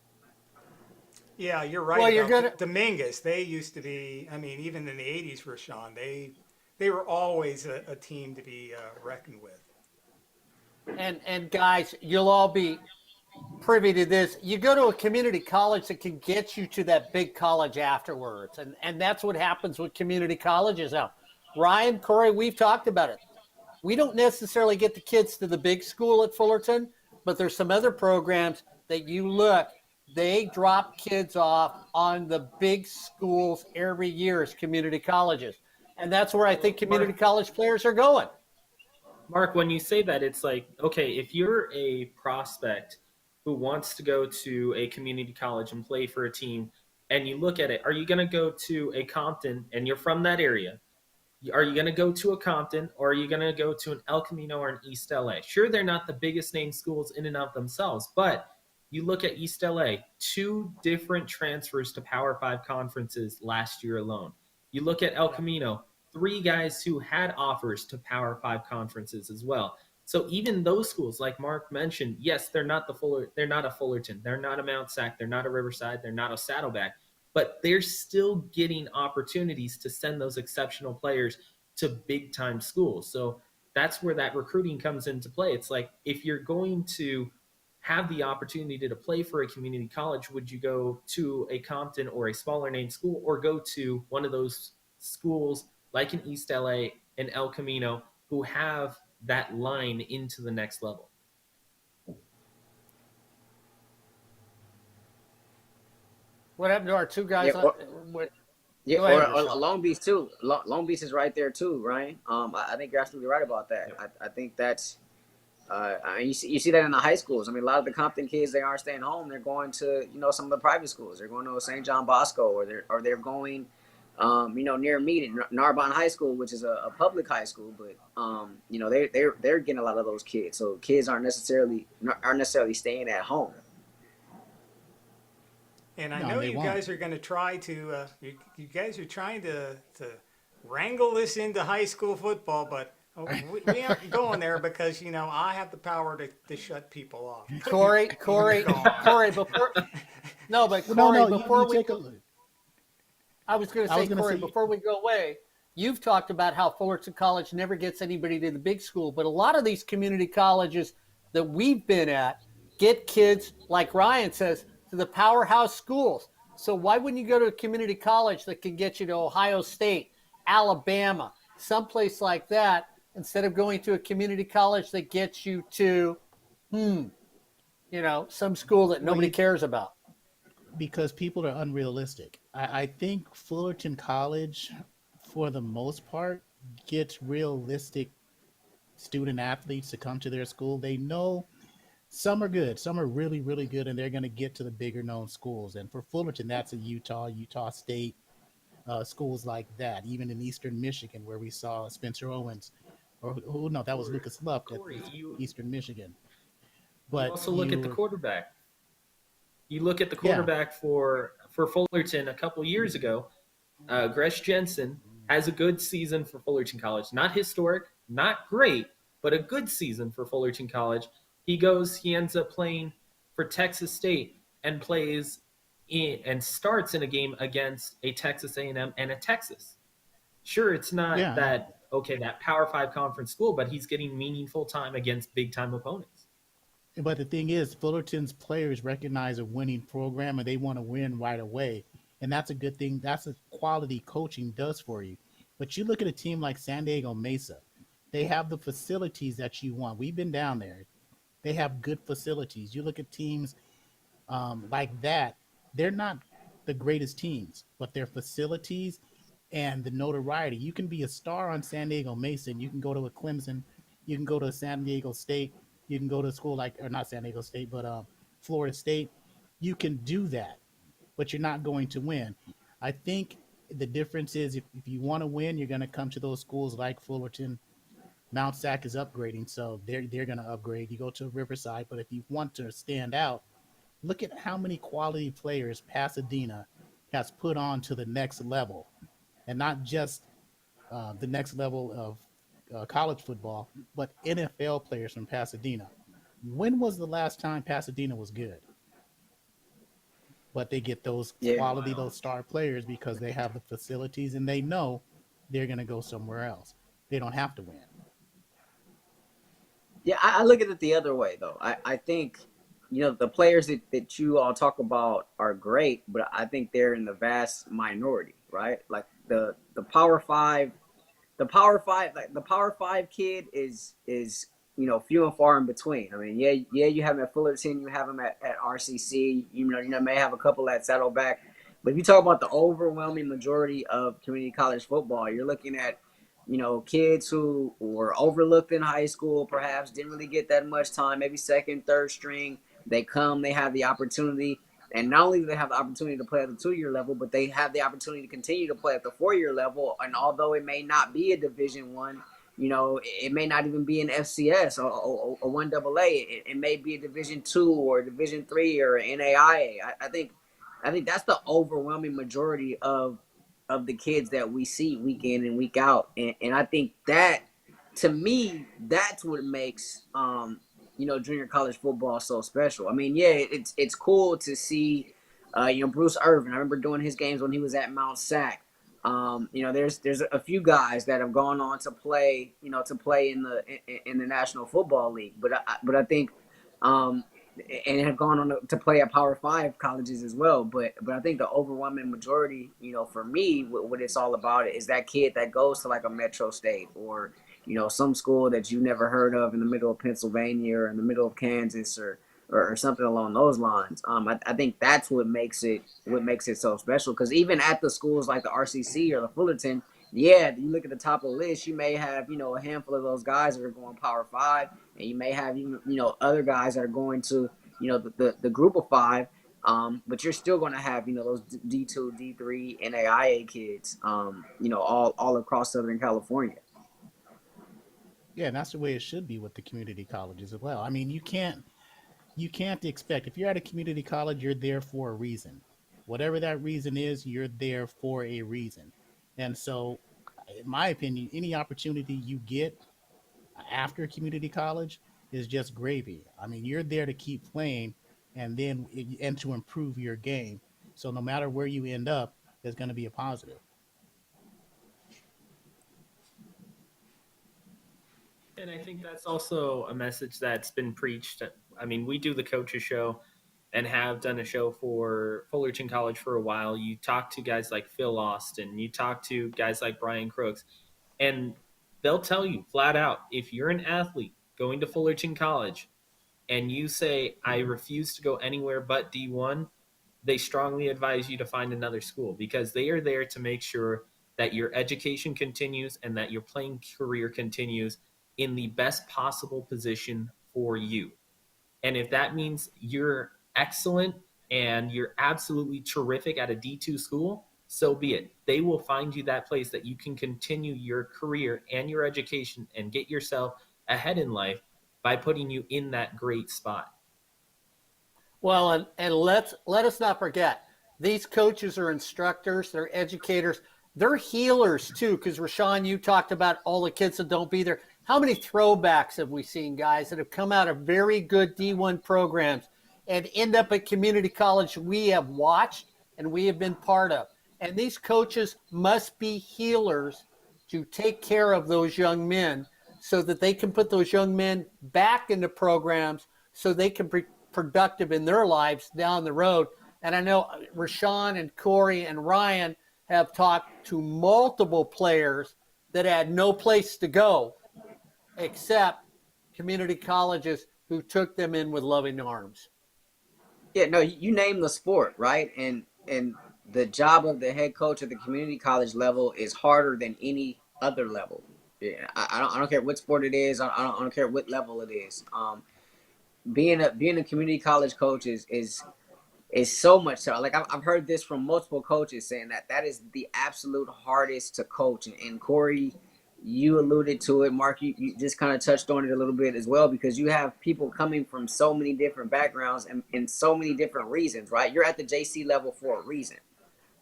Yeah, you're Well, right you're about gonna Dominguez. They used to be. I mean, even in the '80s, Rashawn, they were always a team to be reckoned with. and guys, you'll all be privy to this. You go to a community college that can get you to that big college afterwards, and that's what happens with community colleges now. Ryan, Corey, we've talked about it. We don't necessarily get the kids to the big school at Fullerton, but there's some other programs that you look, they drop kids off on the big schools every year as community colleges. And that's where I think community college players are going. Mark, when you say that, it's like, okay, if you're a prospect who wants to go to a community college and play for a team, and you look at it, are you going to go to a Compton and you're from that area? Are you going to go to a Compton, or are you going to go to an El Camino or an East LA? Sure, they're not the biggest name schools in and of themselves, but you look at East LA, 2 different transfers to Power 5 conferences last year alone. You look at El Camino, 3 guys who had offers to Power 5 conferences as well. So even those schools, like Mark mentioned, yes, they're not a Fullerton, they're not a Mount Sac, they're not a Riverside, they're not a Saddleback, but they're still getting opportunities to send those exceptional players to big time schools. So that's where that recruiting comes into play. It's like, if you're going to have the opportunity to play for a community college, would you go to a Compton or a smaller name school, or go to one of those schools like in East LA and El Camino who have that line into the next level? What happened to our 2 guys? Yeah, yeah, Go ahead, or Rashawn. Long Beach too. Long Beach is right there too, Ryan. I think you're absolutely right about that. I think that's. You see that in the high schools. I mean, a lot of the Compton kids, they aren't staying home. They're going to some of the private schools. They're going to St. John Bosco, or they're going, near me to Narbonne High School, which is a public high school. But they're getting a lot of those kids. So kids aren't necessarily staying at home. And I No, know they you won't. guys are going to try to. You guys are trying to wrangle this into high school football, but we aren't going there because I have the power to shut people off. Corey, before no, but Well, Corey, no, before you we take a look. I was going to I was say, gonna Corey, say- before we go away, you've talked about how Fullerton College never gets anybody to the big school, but a lot of these community colleges that we've been at get kids, like Ryan says, to the powerhouse schools. So why wouldn't you go to a community college that can get you to Ohio State, Alabama, someplace like that, instead of going to a community college that gets you to, some school that nobody cares about? Because people are unrealistic. I think Fullerton College, for the most part, gets realistic student athletes to come to their school. They know some are good, some are really, really good, and they're going to get to the bigger known schools. And for Fullerton, that's a Utah State, schools like that. Even in Eastern Michigan, where we saw Spencer Owens, or no, that was Lucas Luck at Corey, Eastern Michigan. you But also look at the quarterback. You look at the Yeah. quarterback for Fullerton a couple years ago. Gresh Jensen has a good season for Fullerton College. Not historic, not great, but a good season for Fullerton College. He ends up playing for Texas State and starts in a game against a Texas A&M and a Texas. Sure, it's not Yeah. that Power 5 conference school, but he's getting meaningful time against big time opponents. But the thing is, Fullerton's players recognize a winning program and they want to win right away. And that's a good thing. That's a quality coaching does for you. But you look at a team like San Diego Mesa, they have the facilities that you want. We've been down there. They have good facilities. You look at teams like that, they're not the greatest teams, but their facilities and the notoriety. You can be a star on San Diego Mesa, and you can go to a Clemson, you can go to San Diego State, you can go to a school like, or not San Diego State, but Florida State. You can do that, but you're not going to win. I think the difference is if you want to win, you're going to come to those schools like Fullerton. Mount Sac is upgrading, so they're going to upgrade. You go to Riverside, but if you want to stand out, look at how many quality players Pasadena has put on to the next level. and not just the next level of college football, but NFL players from Pasadena. When was the last time Pasadena was good? But they get those Yeah. quality, those star players because they have the facilities and they know they're going to go somewhere else. They don't have to win. Yeah, I look at it the other way though. I think, the players that you all talk about are great, but I think they're in the vast minority, right? Like the Power Five, like the Power Five kid is few and far in between. I mean, yeah, you have him at Fullerton, you have him at RCC. May have a couple at Saddleback, but if you talk about the overwhelming majority of community college football, you're looking at kids who were overlooked in high school, perhaps didn't really get that much time, maybe second, third string. They have the opportunity, and not only do they have the opportunity to play at the 2-year level, but they have the opportunity to continue to play at the 4-year level. And although it may not be a Division One, it may not even be an FCS or 1AA. It may be a Division 2 or Division 3 or NAIA. I think that's the overwhelming majority of the kids that we see week in and week out, and I think that, to me, that's what makes junior college football so special. I mean, yeah, it's cool to see Bruce Irvin. I remember doing his games when he was at Mount Sac. There's a few guys that have gone on to play in the National Football League, but I think and have gone on to play at Power Five colleges as well. But I think the overwhelming majority, for me, what it's all about is that kid that goes to like a Metro State or some school that you never heard of in the middle of Pennsylvania or in the middle of Kansas or something along those lines. I think that's what makes it so special, because even at the schools like the RCC or the Fullerton, yeah, you look at the top of the list, you may have a handful of those guys that are going Power Five, and you may have even other guys that are going to the group of five. But you're still going to have those D2, D3, NAIA kids, all across Southern California. Yeah, and that's the way it should be with the community colleges as well. I mean, you can't expect, if you're at a community college, you're there for a reason. Whatever that reason is, you're there for a reason. And so, in my opinion, any opportunity you get after community college is just gravy. I mean, you're there to keep playing and to improve your game. So no matter where you end up, there's going to be a positive. And I think that's also a message that's been preached. I mean, we do the coaches show and have done a show for Fullerton College for a while. You talk to guys like Phil Austin, you talk to guys like Brian Crooks, and they'll tell you flat out, if you're an athlete going to Fullerton College and you say, I refuse to go anywhere but D1, they strongly advise you to find another school, because they are there to make sure that your education continues and that your playing career continues in the best possible position for you. And if that means you're excellent and you're absolutely terrific at a D2 school, so be it. They will find you that place that you can continue your career and your education and get yourself ahead in life by putting you in that great spot. Well, and let us not forget, these coaches are instructors, they're educators, they're healers too. Because Rahshaun, you talked about all the kids that don't be there. How many throwbacks have we seen, guys, that have come out of very good D1 programs and end up at community college we have watched and we have been part of? And these coaches must be healers to take care of those young men so that they can put those young men back into programs so they can be productive in their lives down the road. And I know Rahshaun and Corey and Ryan have talked to multiple players that had no place to go except community colleges who took them in with loving arms. Yeah, no, you name the sport, right? And the job of the head coach at the community college level is harder than any other level. Yeah, I don't care what sport it is. I don't care what level it is. Being a community college coach is so much so. Like I've heard this from multiple coaches saying that is the absolute hardest to coach. And Corey, you alluded to it. Mark, you just kind of touched on it a little bit as well, because you have people coming from so many different backgrounds and so many different reasons, right? You're at the JC level for a reason.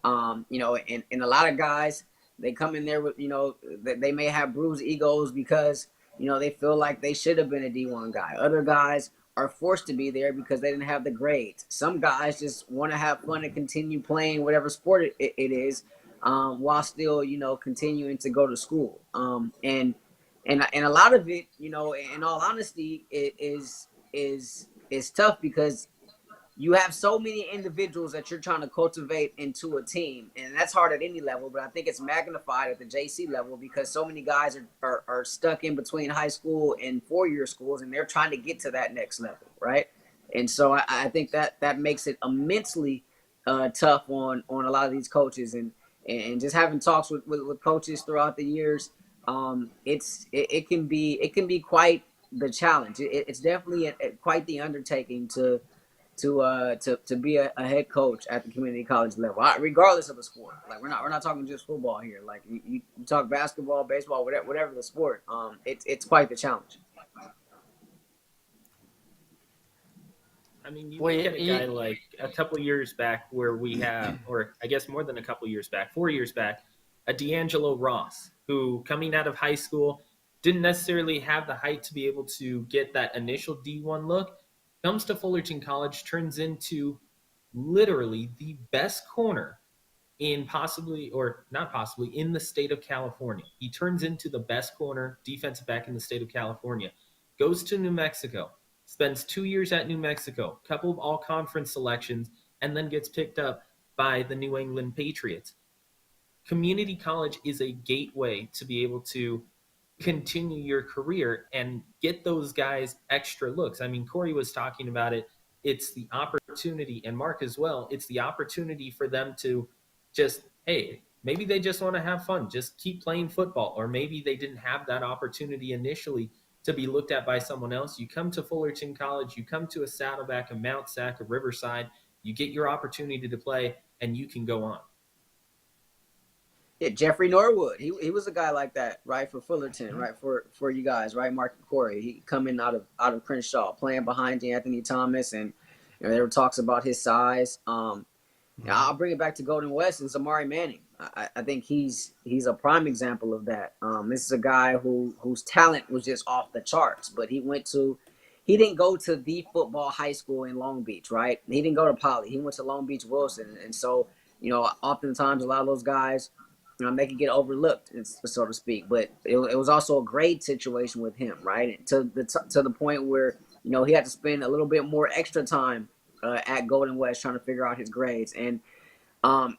And a lot of guys, They come in there with, they may have bruised egos because, they feel like they should have been a D1 guy. Other guys are forced to be there because they didn't have the grades. Some guys just want to have fun and continue playing whatever sport it is, while still, continuing to go to school. And a lot of it, in all honesty, it is tough because you have so many individuals that you're trying to cultivate into a team, and that's hard at any level, but I think it's magnified at the JC level because so many guys are stuck in between high school and four-year schools, and they're trying to get to that next level, right? And so I think that makes it immensely tough on a lot of these coaches, and just having talks with coaches throughout the years, it can be quite the challenge. It's definitely quite the undertaking to be a head coach at the community college level, regardless of the sport. Like we're not talking just football here. Like you talk basketball, baseball, whatever the sport. It's quite the challenge. I mean, you look at a guy like a couple years back where we have, or I guess more than a couple years back, 4 years back, a D'Angelo Ross, who coming out of high school didn't necessarily have the height to be able to get that initial D1 look, comes to Fullerton College, turns into literally the best corner in in the state of California. He turns into the best corner defensive back in the state of California, goes to New Mexico, spends 2 years at New Mexico, couple of all-conference selections, and then gets picked up by the New England Patriots. Community college is a gateway to be able to continue your career and get those guys extra looks. I mean, Corey was talking about it. It's the opportunity, and Mark as well, it's the opportunity for them to just, hey, maybe they just want to have fun, just keep playing football, or maybe they didn't have that opportunity initially to be looked at by someone else. You come to Fullerton College, you come to a Saddleback, a Mount Sac, a Riverside, you get your opportunity to play, and you can go on. Yeah, Jeffrey Norwood. He was a guy like that, right, for Fullerton, right, for you guys, right, Mark and Corey. He coming out of Crenshaw, playing behind Anthony Thomas, and there were talks about his size. I'll bring it back to Golden West and Zamari Manning. I think he's a prime example of that. This is a guy whose talent was just off the charts, but he didn't go to the football high school in Long Beach, right? He didn't go to Poly. He went to Long Beach Wilson, and so oftentimes a lot of those guys, they could get overlooked, so to speak. But it was also a grade situation with him, right? And to the point where he had to spend a little bit more extra time at Golden West trying to figure out his grades. And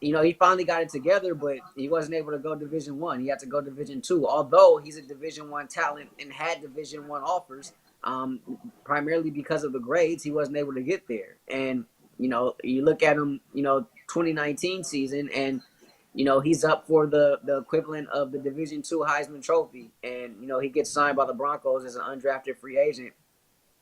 he finally got it together, but he wasn't able to go Division I. He had to go Division II. Although he's a Division I talent and had Division I offers, primarily because of the grades, he wasn't able to get there. And you look at him, 2019 season, and he's up for the equivalent of the Division II Heisman Trophy. And, he gets signed by the Broncos as an undrafted free agent.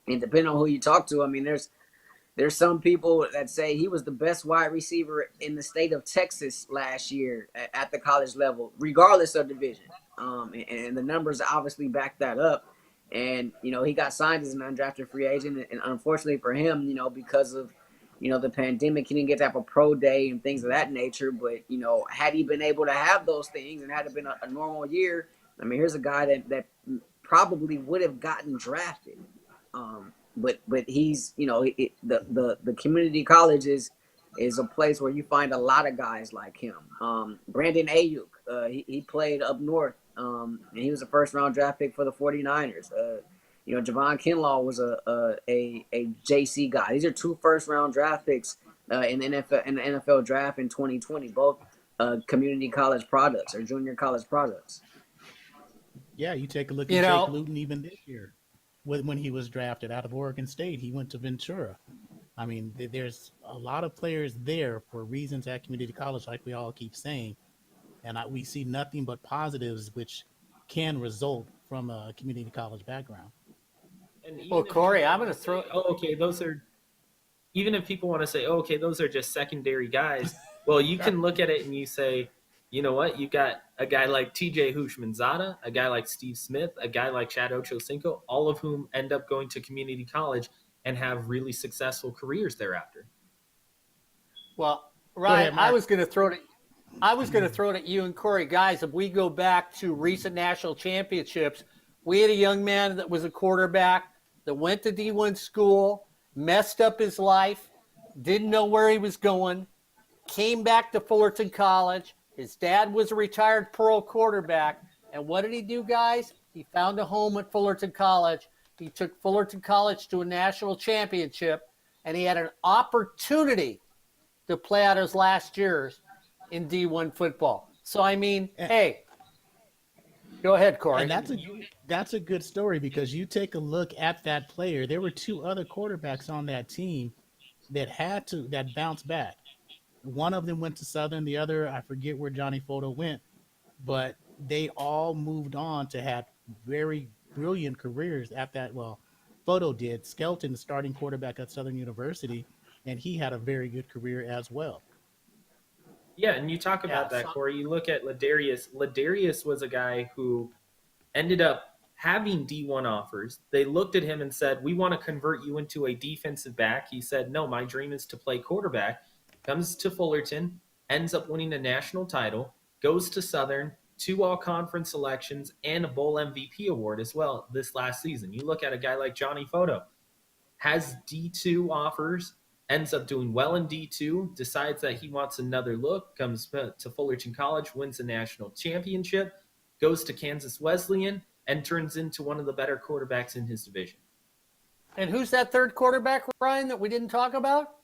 And depending on who you talk to, I mean, there's some people that say he was the best wide receiver in the state of Texas last year at the college level, regardless of division. And the numbers obviously back that up. And, he got signed as an undrafted free agent. And unfortunately for him, because of the pandemic, he didn't get to have a pro day and things of that nature. But, had he been able to have those things and had it been a normal year, I mean, here's a guy that probably would have gotten drafted. But he's, the community college is a place where you find a lot of guys like him. Brandon Ayuk, he played up north, and he was a first-round draft pick for the 49ers. Javon Kinlaw was a JC guy. These are 2 first-round draft picks in the NFL draft in 2020, both community college products or junior college products. Yeah, you take a look at Jake Luton even this year. When he was drafted out of Oregon State, he went to Ventura. I mean, there's a lot of players there for reasons at community college, like we all keep saying. And we see nothing but positives, which can result from a community college background. Well, Corey, I'm going to throw. Those are, even if people want to say, those are just secondary guys. Well, you can look at it and you say, you know what? You've got a guy like TJ Hushmanzada, a guy like Steve Smith, a guy like Chad Ochocinco, all of whom end up going to community college and have really successful careers thereafter. Well, Ryan, I was going to throw to I was going to throw it at you and Corey. Guys, if we go back to recent national championships, we had a young man that was a quarterback that went to D1 school, messed up his life, didn't know where he was going, came back to Fullerton College. His dad was a retired pro quarterback. And what did he do, guys? He found a home at Fullerton College. He took Fullerton College to a national championship, and he had an opportunity to play out his last years in D1 football. So, I mean, hey, go ahead, Corey. And that's a good story, because you take a look at that player. There were 2 other quarterbacks on that team that bounced back. One of them went to Southern. The other, I forget where Johnny Photo went, but they all moved on to have very brilliant careers at that. Well, Photo did. Skelton, the starting quarterback at Southern University, and he had a very good career as well. Yeah, and you talk about that, Corey. You look at Ladarius. Ladarius was a guy who ended up having D1 offers. They looked at him and said, we want to convert you into a defensive back. He said, no, my dream is to play quarterback. Comes to Fullerton, ends up winning a national title, goes to Southern, 2 all-conference selections, and a bowl MVP award as well this last season. You look at a guy like Johnny Photo, has D2 offers, ends up doing well in D2, decides that he wants another look, comes to Fullerton College, wins a national championship, goes to Kansas Wesleyan, and turns into one of the better quarterbacks in his division. And who's that third quarterback, Ryan, that we didn't talk about?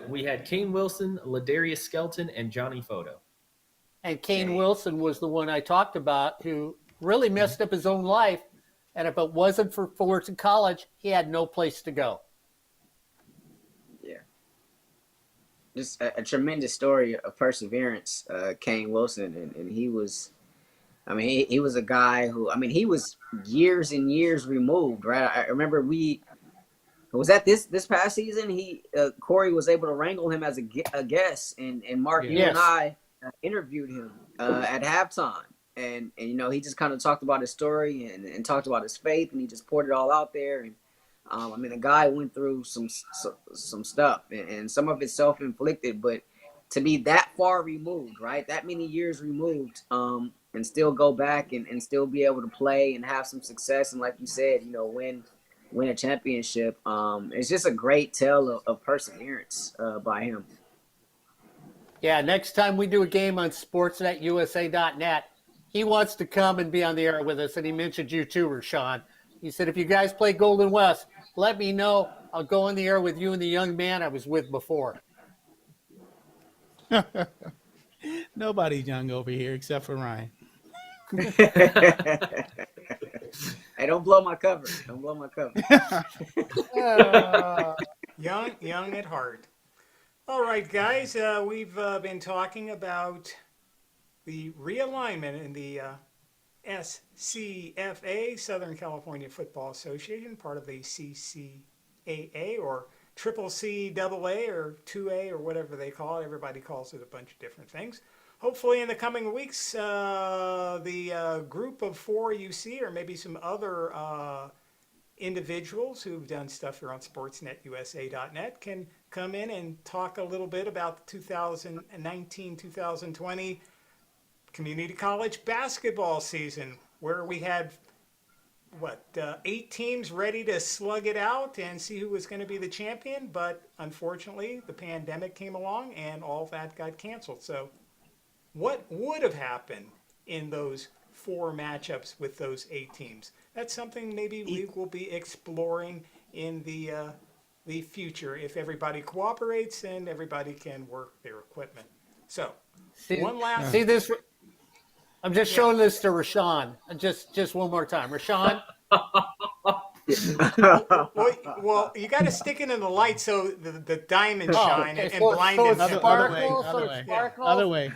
We had Kane Wilson, Ladarius Skelton, and Johnny Photo. And Kane Wilson was the one I talked about who really messed up his own life. And if it wasn't for Fullerton College, he had no place to go. Yeah. Just a tremendous story of perseverance, Kane Wilson. And he was, I mean, he was a guy who, I mean, he was years and years removed, right? I remember was that this past season, Corey was able to wrangle him as a guest, and Mark, you and I interviewed him at halftime. And you know, he just kind of talked about his story and talked about his faith, and he just poured it all out there. And I mean, the guy went through some stuff, and some of it's self-inflicted, but to be that far removed, right, that many years removed, and still go back and still be able to play and have some success, and like you said, you know, win a championship, it's just a great tale of perseverance by him. Yeah, next time we do a game on sportsnetusa.net, he wants to come and be on the air with us, and he mentioned you too, Rahshaun. He said, if you guys play Golden West, let me know. I'll go on the air with you and the young man I was with before. Nobody's young over here except for Ryan. Hey, don't blow my cover. Don't blow my cover. Young at heart. All right, guys, we've been talking about the realignment in the SCFA, Southern California Football Association, part of the CCAA or Triple CAA or 2A or whatever they call it. Everybody calls it a bunch of different things. Hopefully in the coming weeks, the group of 4 you see, or maybe some other individuals who've done stuff here on sportsnetusa.net can come in and talk a little bit about the 2019-2020 community college basketball season, where we had 8 teams ready to slug it out and see who was going to be the champion, but unfortunately the pandemic came along and all that got canceled. So what would have happened in those 4 matchups with those 8 teams? That's something maybe we will be exploring in the future if everybody cooperates and everybody can work their equipment. So one last see this. I'm just showing this to Rahshaun. Just one more time, Rahshaun. well, you got to stick it in the light so the diamond shine and blind so it. Other way.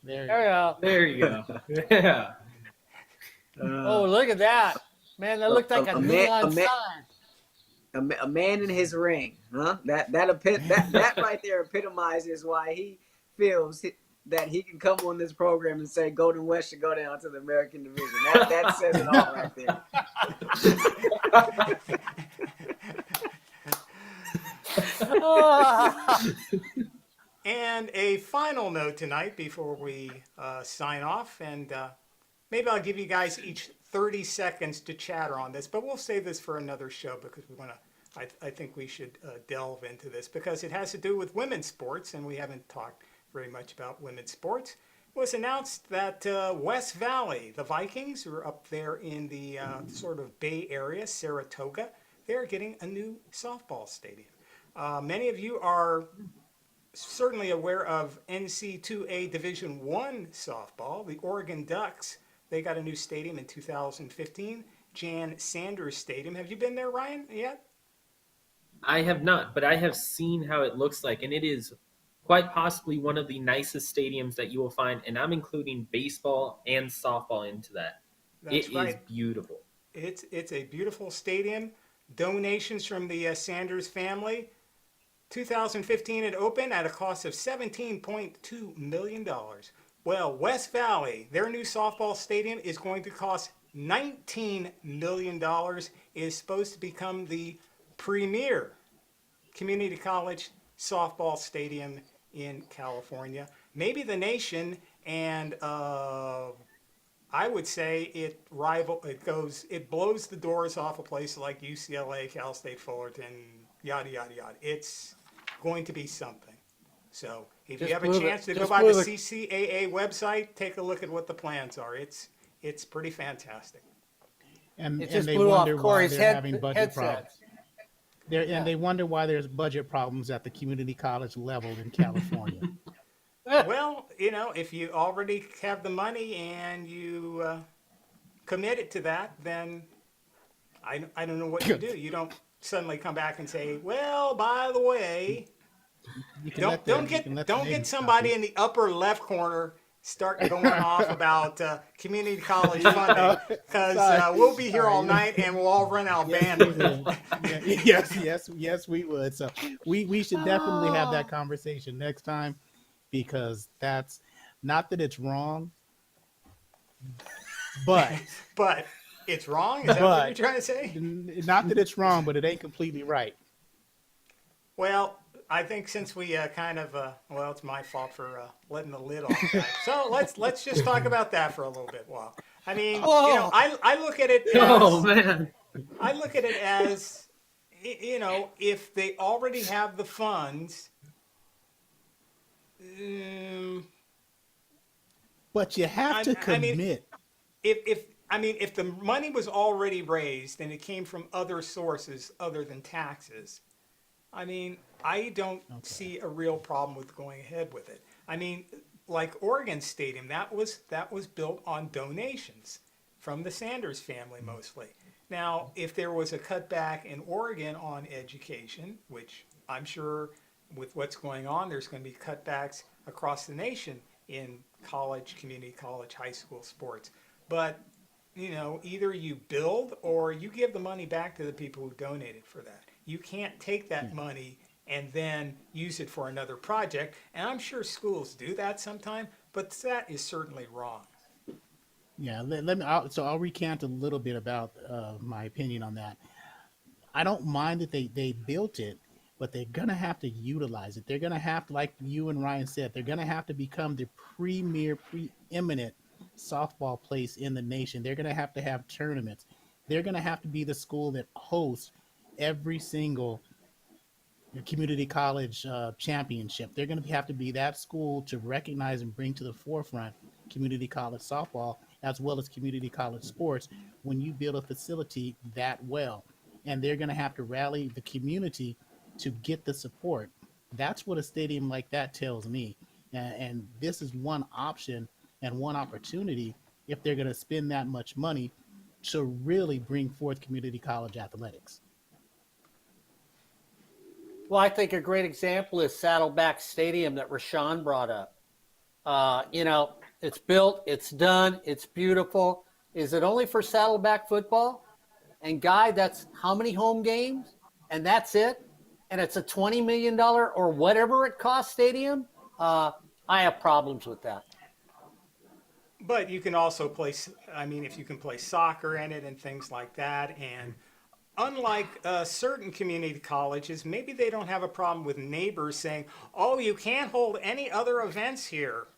There you go. Yeah. Oh, look at that. Man, that looked like a neon sign. A man in his ring, huh? That right there epitomizes why he feels that he can come on this program and say Golden West should go down to the American Division. That says it all right there. And a final note tonight before we sign off, and maybe I'll give you guys each 30 seconds to chatter on this, but we'll save this for another show because we want to. I think we should delve into this because it has to do with women's sports, and we haven't talked very much about women's sports. It was announced that West Valley, the Vikings, who are up there in the sort of Bay Area, Saratoga, they're getting a new softball stadium. Many of you are certainly aware of NC2A Division I softball. The Oregon Ducks, they got a new stadium in 2015, Jan Sanders Stadium. Have you been there, Ryan, yet? I have not, but I have seen how it looks like, and it is quite possibly one of the nicest stadiums that you will find, and I'm including baseball and softball into that. That's It right. is beautiful. It's a beautiful stadium. Donations from the Sanders family. 2015 it opened at a cost of $17.2 million. Well, West Valley, their new softball stadium is going to cost $19 million. It is supposed to become the premier community college softball stadium in California, maybe the nation, and I would say it blows the doors off a place like UCLA, Cal State Fullerton, yada yada yada. It's going to be something. So if you have a chance to go by the CCAA website, take a look at what the plans are. It's pretty fantastic. And It just they blew off wonder why Corey's they're having budget headset. problems. And they wonder why there's budget problems at the community college level in California. Well, if you already have the money and you committed to that, then I don't know what you do. You don't suddenly come back and say, well, by the way, You can don't get somebody in the upper left corner start going off about community college funding because we'll be here all night and we'll all run out of bandwidth. Yes, we would. So we should definitely have that conversation next time, because that's not that it's wrong, but But it's wrong? Is that what you're trying to say? not that it's wrong, but it ain't completely right. Well, I think since we it's my fault for letting the lid off that. So let's just talk about that for a little bit. Well, I mean, I look at it as, Oh, man. I look at it as, if they already have the funds, But you have to commit. if the money was already raised and it came from other sources other than taxes, I don't see a real problem with going ahead with it. Like Oregon Stadium, that was built on donations from the Sanders family mostly. Now, if there was a cutback in Oregon on education, which I'm sure with what's going on, there's going to be cutbacks across the nation in college, community college, high school sports. But, either you build or you give the money back to the people who donated for that. You can't take that money and then use it for another project. And I'm sure schools do that sometime, but that is certainly wrong. Yeah, I'll recant a little bit about my opinion on that. I don't mind that they built it, but they're going to have to utilize it. They're going to have to, like you and Ryan said, they're going to have to become the preeminent softball place in the nation. They're going to have tournaments. They're going to have to be the school that hosts every single community college championship. They're going to have to be that school to recognize and bring to the forefront community college softball as well as community college sports when you build a facility that well. And they're going to have to rally the community to get the support. That's what a stadium like that tells me. And this is one option and one opportunity, if they're going to spend that much money, to really bring forth community college athletics. Well, I think a great example is Saddleback Stadium that Rahshaun brought up. It's built, it's done, it's beautiful. Is it only for Saddleback football? And Guy, that's how many home games? And that's it? And it's a $20 million or whatever it costs stadium? I have problems with that. But you can also play, if you can play soccer in it and things like that, and unlike certain community colleges, maybe they don't have a problem with neighbors saying, "Oh, you can't hold any other events here,"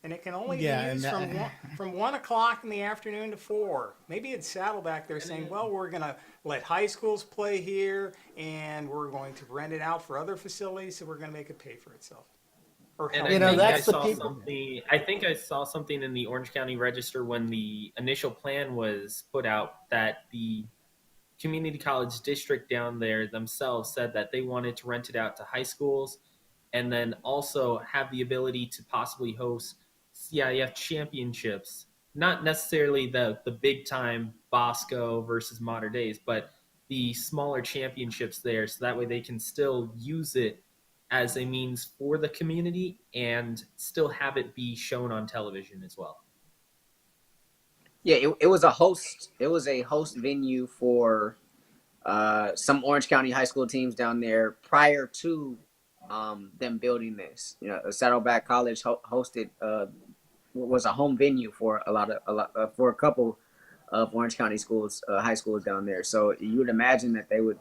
and it can only be Yeah, and used that, from 1 o'clock in the afternoon to 4. Maybe it's Saddleback. They're saying, "Well, we're going to let high schools play here, and we're going to rent it out for other facilities, so we're going to make it pay for itself." Or And help. I You know, think I that's the saw people. something. I think I saw something in the Orange County Register when the initial plan was put out that the community college district down there themselves said that they wanted to rent it out to high schools and then also have the ability to possibly host CIF championships. Not necessarily the big time Bosco versus Modern Days, but the smaller championships there, so that way they can still use it as a means for the community and still have it be shown on television as well. Yeah, it was a host. It was a host venue for some Orange County high school teams down there prior to them building this. You know, Saddleback College hosted was a home venue for for a couple of Orange County schools, high schools down there. So you would imagine that they would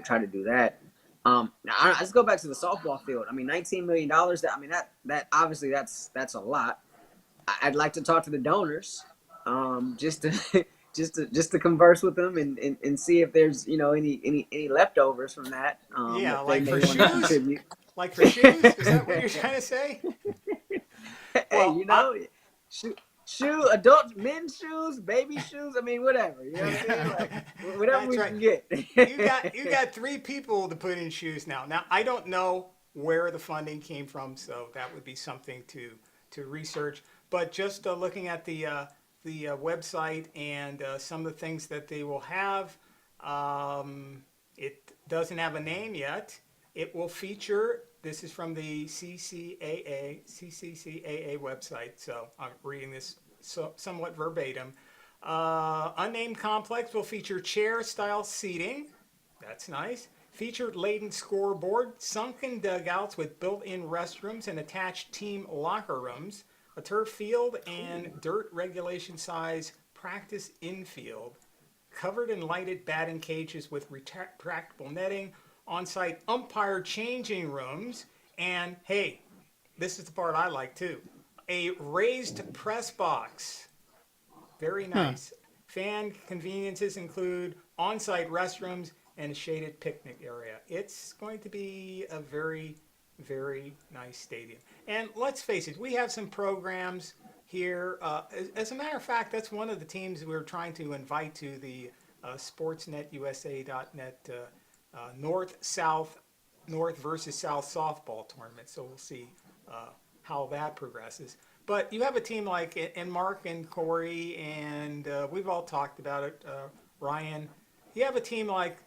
try to do that. Now, let's go back to the softball field. I mean, $19 million. That obviously that's a lot. I'd like to talk to the donors, just to just to converse with them and see if there's any leftovers from that Yeah, that they like may for want to shoes? contribute. Like for shoes? Is that what you're trying to say? Hey, Well, I, adult men's shoes, baby shoes. I mean, whatever. You know what I mean? Like whatever that's we right. can get. You got 3 people to put in shoes now. Now I don't know where the funding came from, so that would be something to research. But just looking at the website and some of the things that they will have, it doesn't have a name yet. It will feature. This is from the CCCAA website, so I'm reading this somewhat verbatim. Unnamed complex will feature chair-style seating. That's nice. Featured laden scoreboard, sunken dugouts with built-in restrooms and attached team locker rooms, a turf field, and dirt regulation size practice infield, covered and lighted batting cages with retractable netting, on-site umpire changing rooms, and hey, this is the part I like too, a raised press box. Very huh. nice. Fan conveniences include on-site restrooms and a shaded picnic area. It's going to be a very, very nice stadium. And let's face it, we have some programs here. As a matter of fact, that's one of the teams we're trying to invite to the sportsnetusa.net North versus South softball tournament. So we'll see how that progresses. But you have a team like, and Mark and Corey, and we've all talked about it, Ryan. You have a team like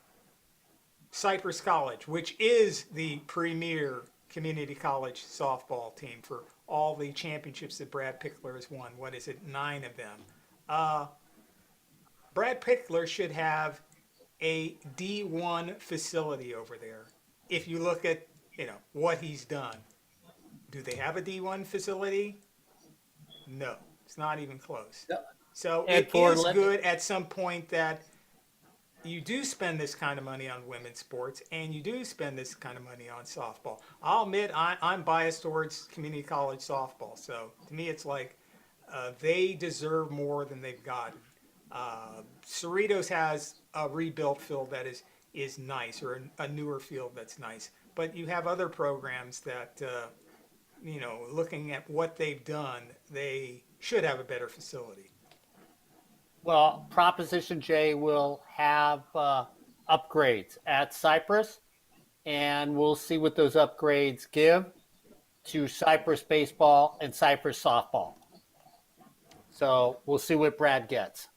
Cypress College, which is the premier community college softball team for all the championships that Brad Pickler has won. What is it, 9 of them? Brad Pickler should have a D1 facility over there. If you look at what he's done, do they have a D1 facility? No, it's not even close. So And it for is let- good at some point that you do spend this kind of money on women's sports and you do spend this kind of money on softball. I'll admit I'm biased towards community college softball. So to me, it's like they deserve more than they've gotten. Cerritos has a rebuilt field that is nice, or a newer field that's nice. But you have other programs that, looking at what they've done, they should have a better facility. Well, Proposition J will have upgrades at Cypress, and we'll see what those upgrades give to Cypress baseball and Cypress softball. So we'll see what Brad gets.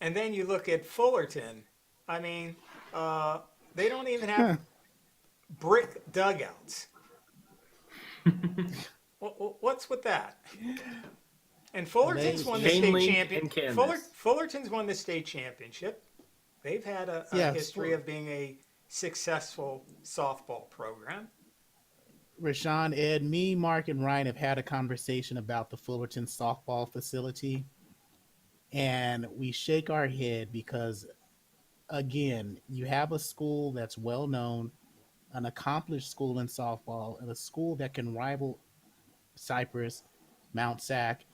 And then you look at Fullerton. I mean, they don't even have brick dugouts. What's with that? And Fullerton's won the Chain state link championship. and canvas. Fullerton's won the state championship. They've had a Yeah, history of being a successful softball program. Rahshaun, Ed, me, Mark, and Ryan have had a conversation about the Fullerton softball facility, and we shake our head because again, you have a school that's well known, an accomplished school in softball, and a school that can rival Cypress, Mount Sac,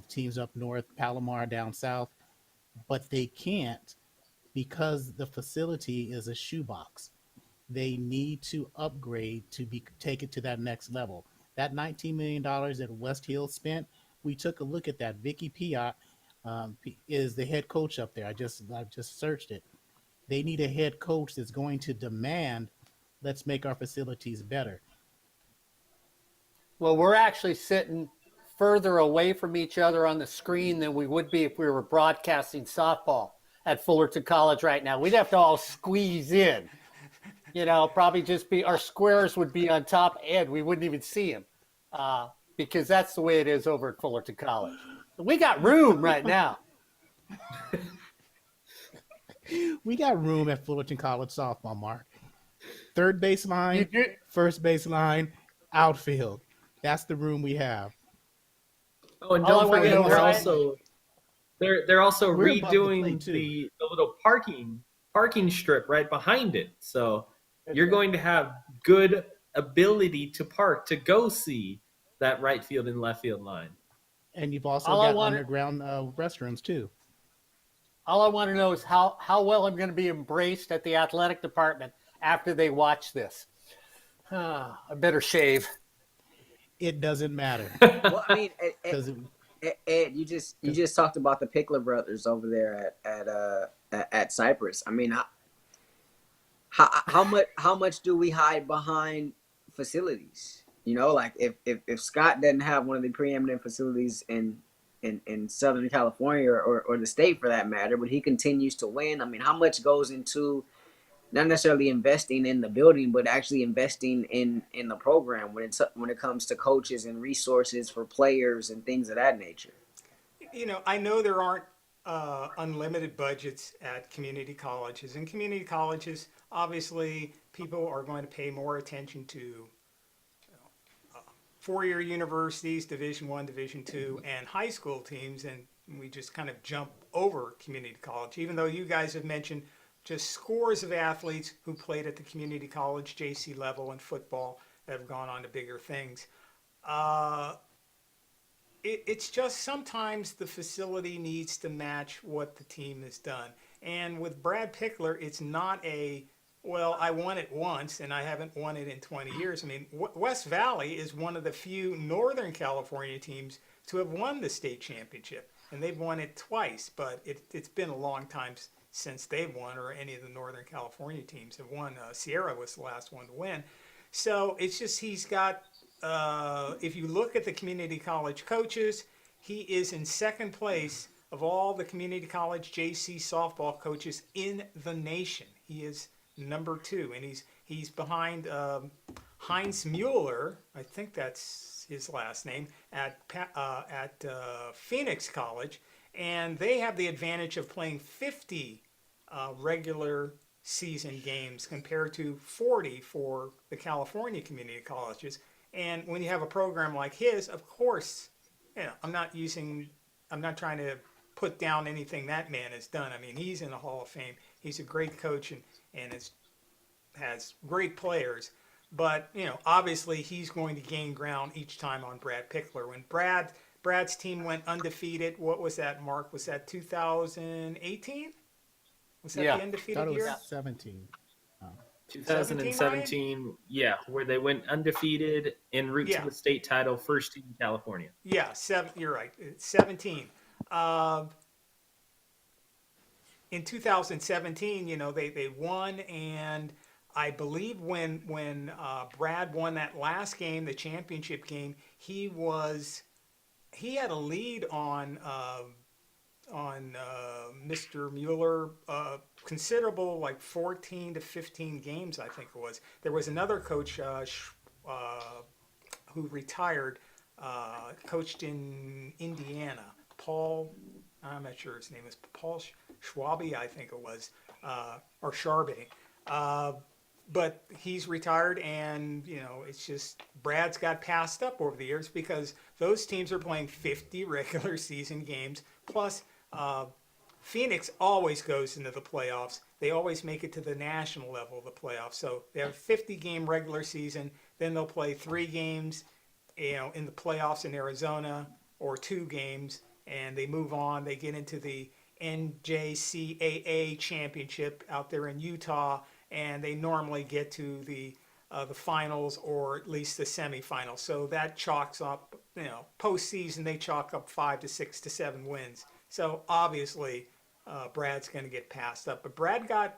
teams up north, Palomar down south, but they can't because the facility is a shoebox. They need to upgrade to take it to that next level. That $19 million that West Hill spent, we took a look at that. Vicky Piot is the head coach up there. I just searched it. They need a head coach that's going to demand, let's make our facilities better. Well, we're actually sitting further away from each other on the screen than we would be if we were broadcasting softball at Fullerton College right now. We'd have to all squeeze in. Probably just be our squares would be on top and we wouldn't even see them because that's the way it is over at Fullerton College. We got room right now. We got room at Fullerton College softball, Mark. Third baseline, first baseline, outfield. That's the room we have. Oh, and don't forget, they're also We're above the redoing plate, too. the little parking strip right behind it. So you're going to have good ability to park to go see that right field and left field line. And you've also got underground restrooms too. All I want to know is how well I'm going to be embraced at the athletic department after they watch this. I better shave. It doesn't matter. Well, I mean, Ed, you just talked about the Pickler brothers over there at Cypress. I mean, how much do we hide behind facilities? Like if Scott doesn't have one of the preeminent facilities in Southern California or the state for that matter, but he continues to win. I mean, how much goes into not necessarily investing in the building, but actually investing in the program when it comes to coaches and resources for players and things of that nature? I know there aren't unlimited budgets at community colleges. In community colleges, obviously, people are going to pay more attention to four-year universities, Division I, Division II, and high school teams, and we just kind of jump over community college, even though you guys have mentioned just scores of athletes who played at the community college, JC level, and football that have gone on to bigger things. It's just sometimes the facility needs to match what the team has done. And with Brad Pickler, it's not I won it once and I haven't won it in 20 years. I mean, West Valley is one of the few Northern California teams to have won the state championship. And they've won it twice, but it's been a long time since they've won, or any of the Northern California teams have won. Sierra was the last one to win. So it's just he's got, if you look at the community college coaches, he is in second place of all the community college JC softball coaches in the nation. He is number 2, and he's behind Heinz Mueller, I think that's his last name, at Phoenix College, and they have the advantage of playing 50 regular season games compared to 40 for the California community colleges. And when you have a program like his, of course, I'm not trying to put down anything that man has done. I mean, he's in the Hall of Fame. He's a great coach and has great players. But, obviously he's going to gain ground each time on Brad Pickler. When Brad's team went undefeated, what was that, Mark? Was that 2018? Was that the undefeated year? 17. 2017, yeah, where they went undefeated en route to the state title, first team in California. Yeah, you're right. 17. In 2017, they won, and I believe when Brad won that last game, the championship game, he had a lead on Mr. Mueller, considerable, like 14 to 15 games, I think it was. There was another coach who retired, coached in Indiana, Paul, I'm not sure his name is Paul Schwabe, I think it was, or Sharbe. But he's retired, and it's just Brad's got passed up over the years because those teams are playing 50 regular season games plus Phoenix always goes into the playoffs. They always make it to the national level of the playoffs. So they have a 50-game regular season. Then they'll play 3 games, in the playoffs in Arizona, or 2 games, and they move on. They get into the NJCAA championship out there in Utah, and they normally get to the finals, or at least the semifinals. So that chalks up, postseason they chalk up 5 to 6 to 7 wins. So obviously, Brad's going to get passed up. But Brad got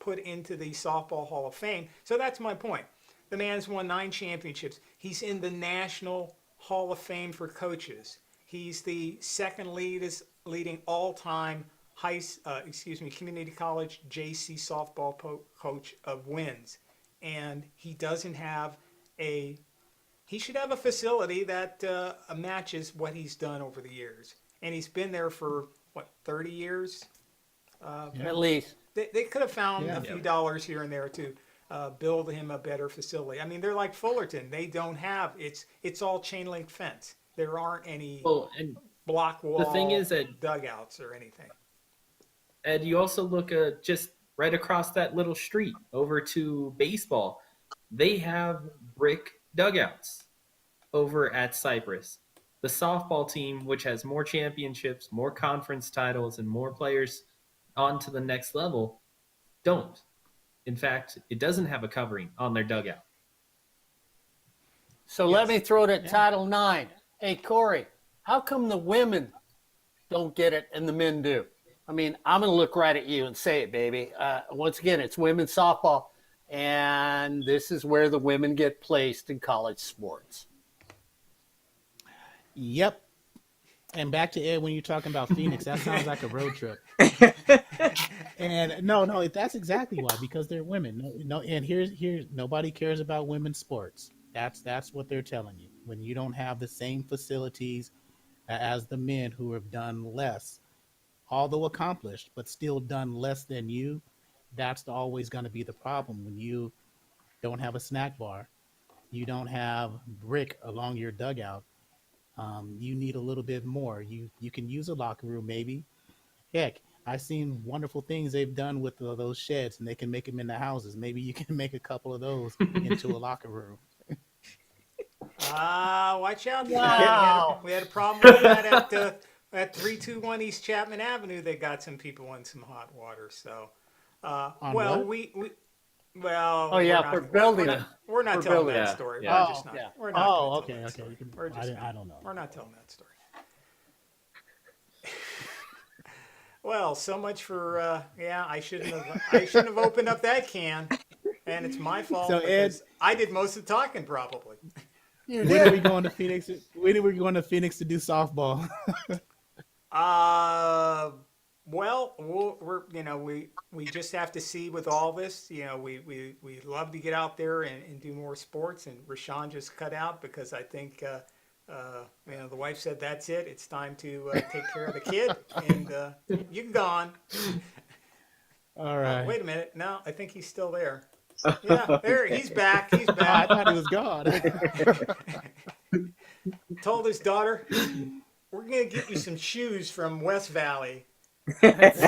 put into the Softball Hall of Fame. So that's my point. The man's won 9 championships. He's in the National Hall of Fame for coaches. He's the second leading all-time community college JC softball coach of wins. And he doesn't have he should have a facility that matches what he's done over the years. And he's been there for, 30 years? At least. They could have found a few dollars here and there to build him a better facility. I mean, they're like Fullerton. They don't have, it's all chain link fence. There aren't any block wall the thing is that, dugouts or anything. Ed, you also look just right across that little street over to baseball. They have brick dugouts over at Cypress. The softball team, which has more championships, more conference titles, and more players on to the next level, don't. In fact, it doesn't have a covering on their dugout. So let me throw it at Title IX. Hey, Corey, how come the women don't get it and the men do? I mean, I'm going to look right at you and say it, baby. Once again, it's women's softball, and this is where the women get placed in college sports. Yep. And back to Ed, when you're talking about Phoenix, that sounds like a road trip. And no, that's exactly why, because they're women. No, and here's nobody cares about women's sports. That's what they're telling you. When you don't have the same facilities as the men who have done less, although accomplished, but still done less than you, that's always going to be the problem. When you don't have a snack bar, you don't have brick along your dugout. You need a little bit more. You can use a locker room, maybe. Heck, I've seen wonderful things they've done with those sheds, and they can make them into houses. Maybe you can make a couple of those into a locker room. Watch out. Wow. We had a problem with that at 321 East Chapman Avenue. They got some people in some hot water. So, what? well, Oh, yeah, for building it. We're not For telling building that it. story. Yeah. We're just not. Yeah. We're not gonna Oh, tell that okay. story. You can, We're just I don't know. We're not telling that story. Well, so much for I shouldn't have opened up that can, and it's my fault So, because Ed- I did most of the talking probably. You When are did. we going to Phoenix? When are we going to Phoenix to do softball? Well, we just have to see with all this. We love to get out there and do more sports, and Rahshaun just cut out because I think the wife said that's it. It's time to take care of the kid, and you can go on. All right. Wait a minute. No, I think he's still there. Yeah, there he's back. He's Oh, I back. thought he was gone. Told his daughter, "We're gonna get you some shoes from West Valley." Because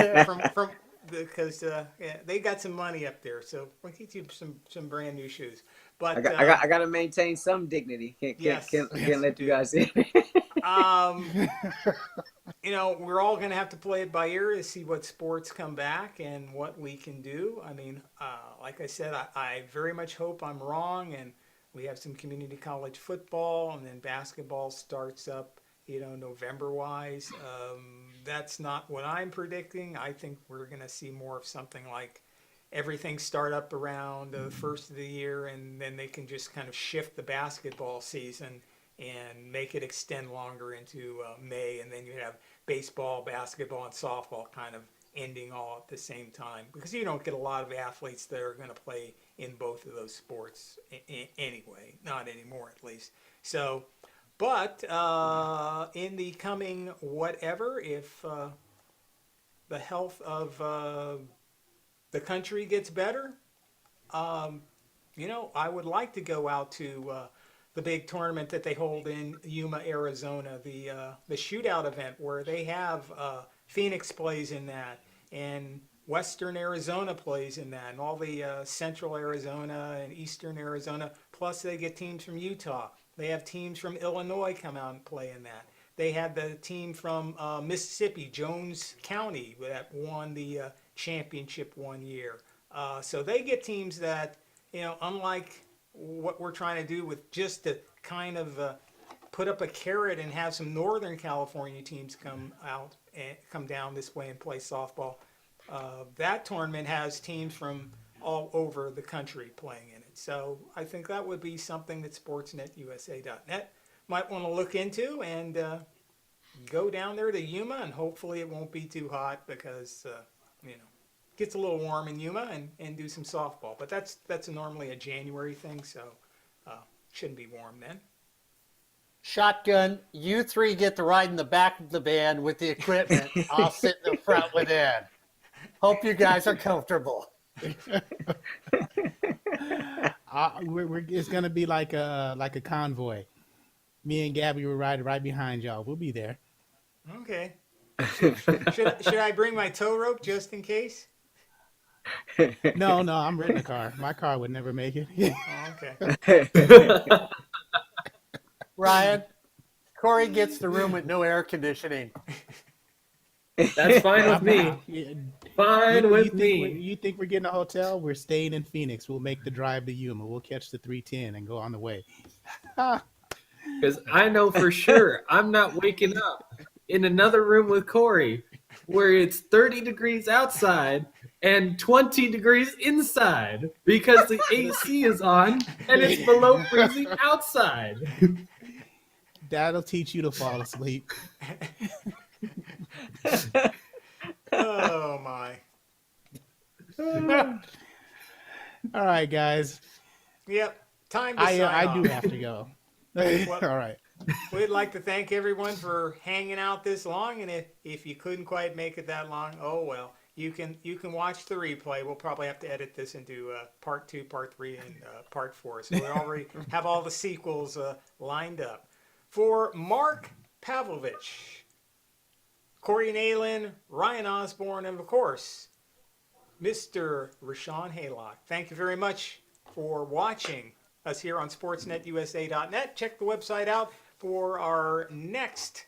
they got some money up there, so we'll get you some brand new shoes. But I got to maintain some dignity. Can't let you guys in. We're all going to have to play it by ear to see what sports come back and what we can do. I mean, like I said, I very much hope I'm wrong, and we have some community college football, and then basketball starts up, November-wise. That's not what I'm predicting. I think we're going to see more of something like everything start up around the first of the year, and then they can just kind of shift the basketball season and make it extend longer into May, and then you have baseball, basketball, and softball kind of ending all at the same time, because you don't get a lot of athletes that are going to play in both of those sports anyway, not anymore at least. So, but in the coming whatever, if the health of the country gets better, I would like to go out to the big tournament that they hold in Yuma, Arizona, the shootout event, where they have Phoenix plays in that, and Western Arizona plays in that, and all the Central Arizona and Eastern Arizona. Plus, they get teams from Utah. They have teams from Illinois come out and play in that. They had the team from Mississippi, Jones County, that won the championship one year. So they get teams that, unlike what we're trying to do with just to kind of put up a carrot and have some Northern California teams come out and come down this way and play softball. That tournament has teams from all over the country playing in it. So I think that would be something that sportsnetusa.net might want to look into and go down there to Yuma, and hopefully it won't be too hot because, it gets a little warm in Yuma, and do some softball. But that's normally a January thing, so shouldn't be warm then. Shotgun, you three get to ride in the back of the van with the equipment. I'll sit in the front with Ed. Hope you guys are comfortable. It's gonna be like a convoy. Me and Gabby will ride right behind y'all. We'll be there. Okay. Should I bring my tow rope just in case? No, I'm renting a car. My car would never make it. Oh, okay. Ryan, Corey gets the room with no air conditioning. That's fine with me. Fine with me. You think we're getting a hotel? We're staying in Phoenix. We'll make the drive to Yuma. We'll catch the 310 and go on the way. Because I know for sure I'm not waking up in another room with Corey where it's 30 degrees outside and 20 degrees inside because the AC is on and it's below freezing outside. That'll teach you to fall asleep. Oh my. All right, guys. Yep. Time to sign I off. do have to go. Well, all right. We'd like to thank everyone for hanging out this long, and if you couldn't quite make it that long, oh well. You can watch the replay. We'll probably have to edit this into part 2, part 3, and part 4. So we already have all the sequels lined up. For Mark Pavlovich, Corey Neyland, Ryan Osborn, and of course, Mr. Rahshaun Haylock. Thank you very much for watching us here on sportsnetusa.net. Check the website out for our next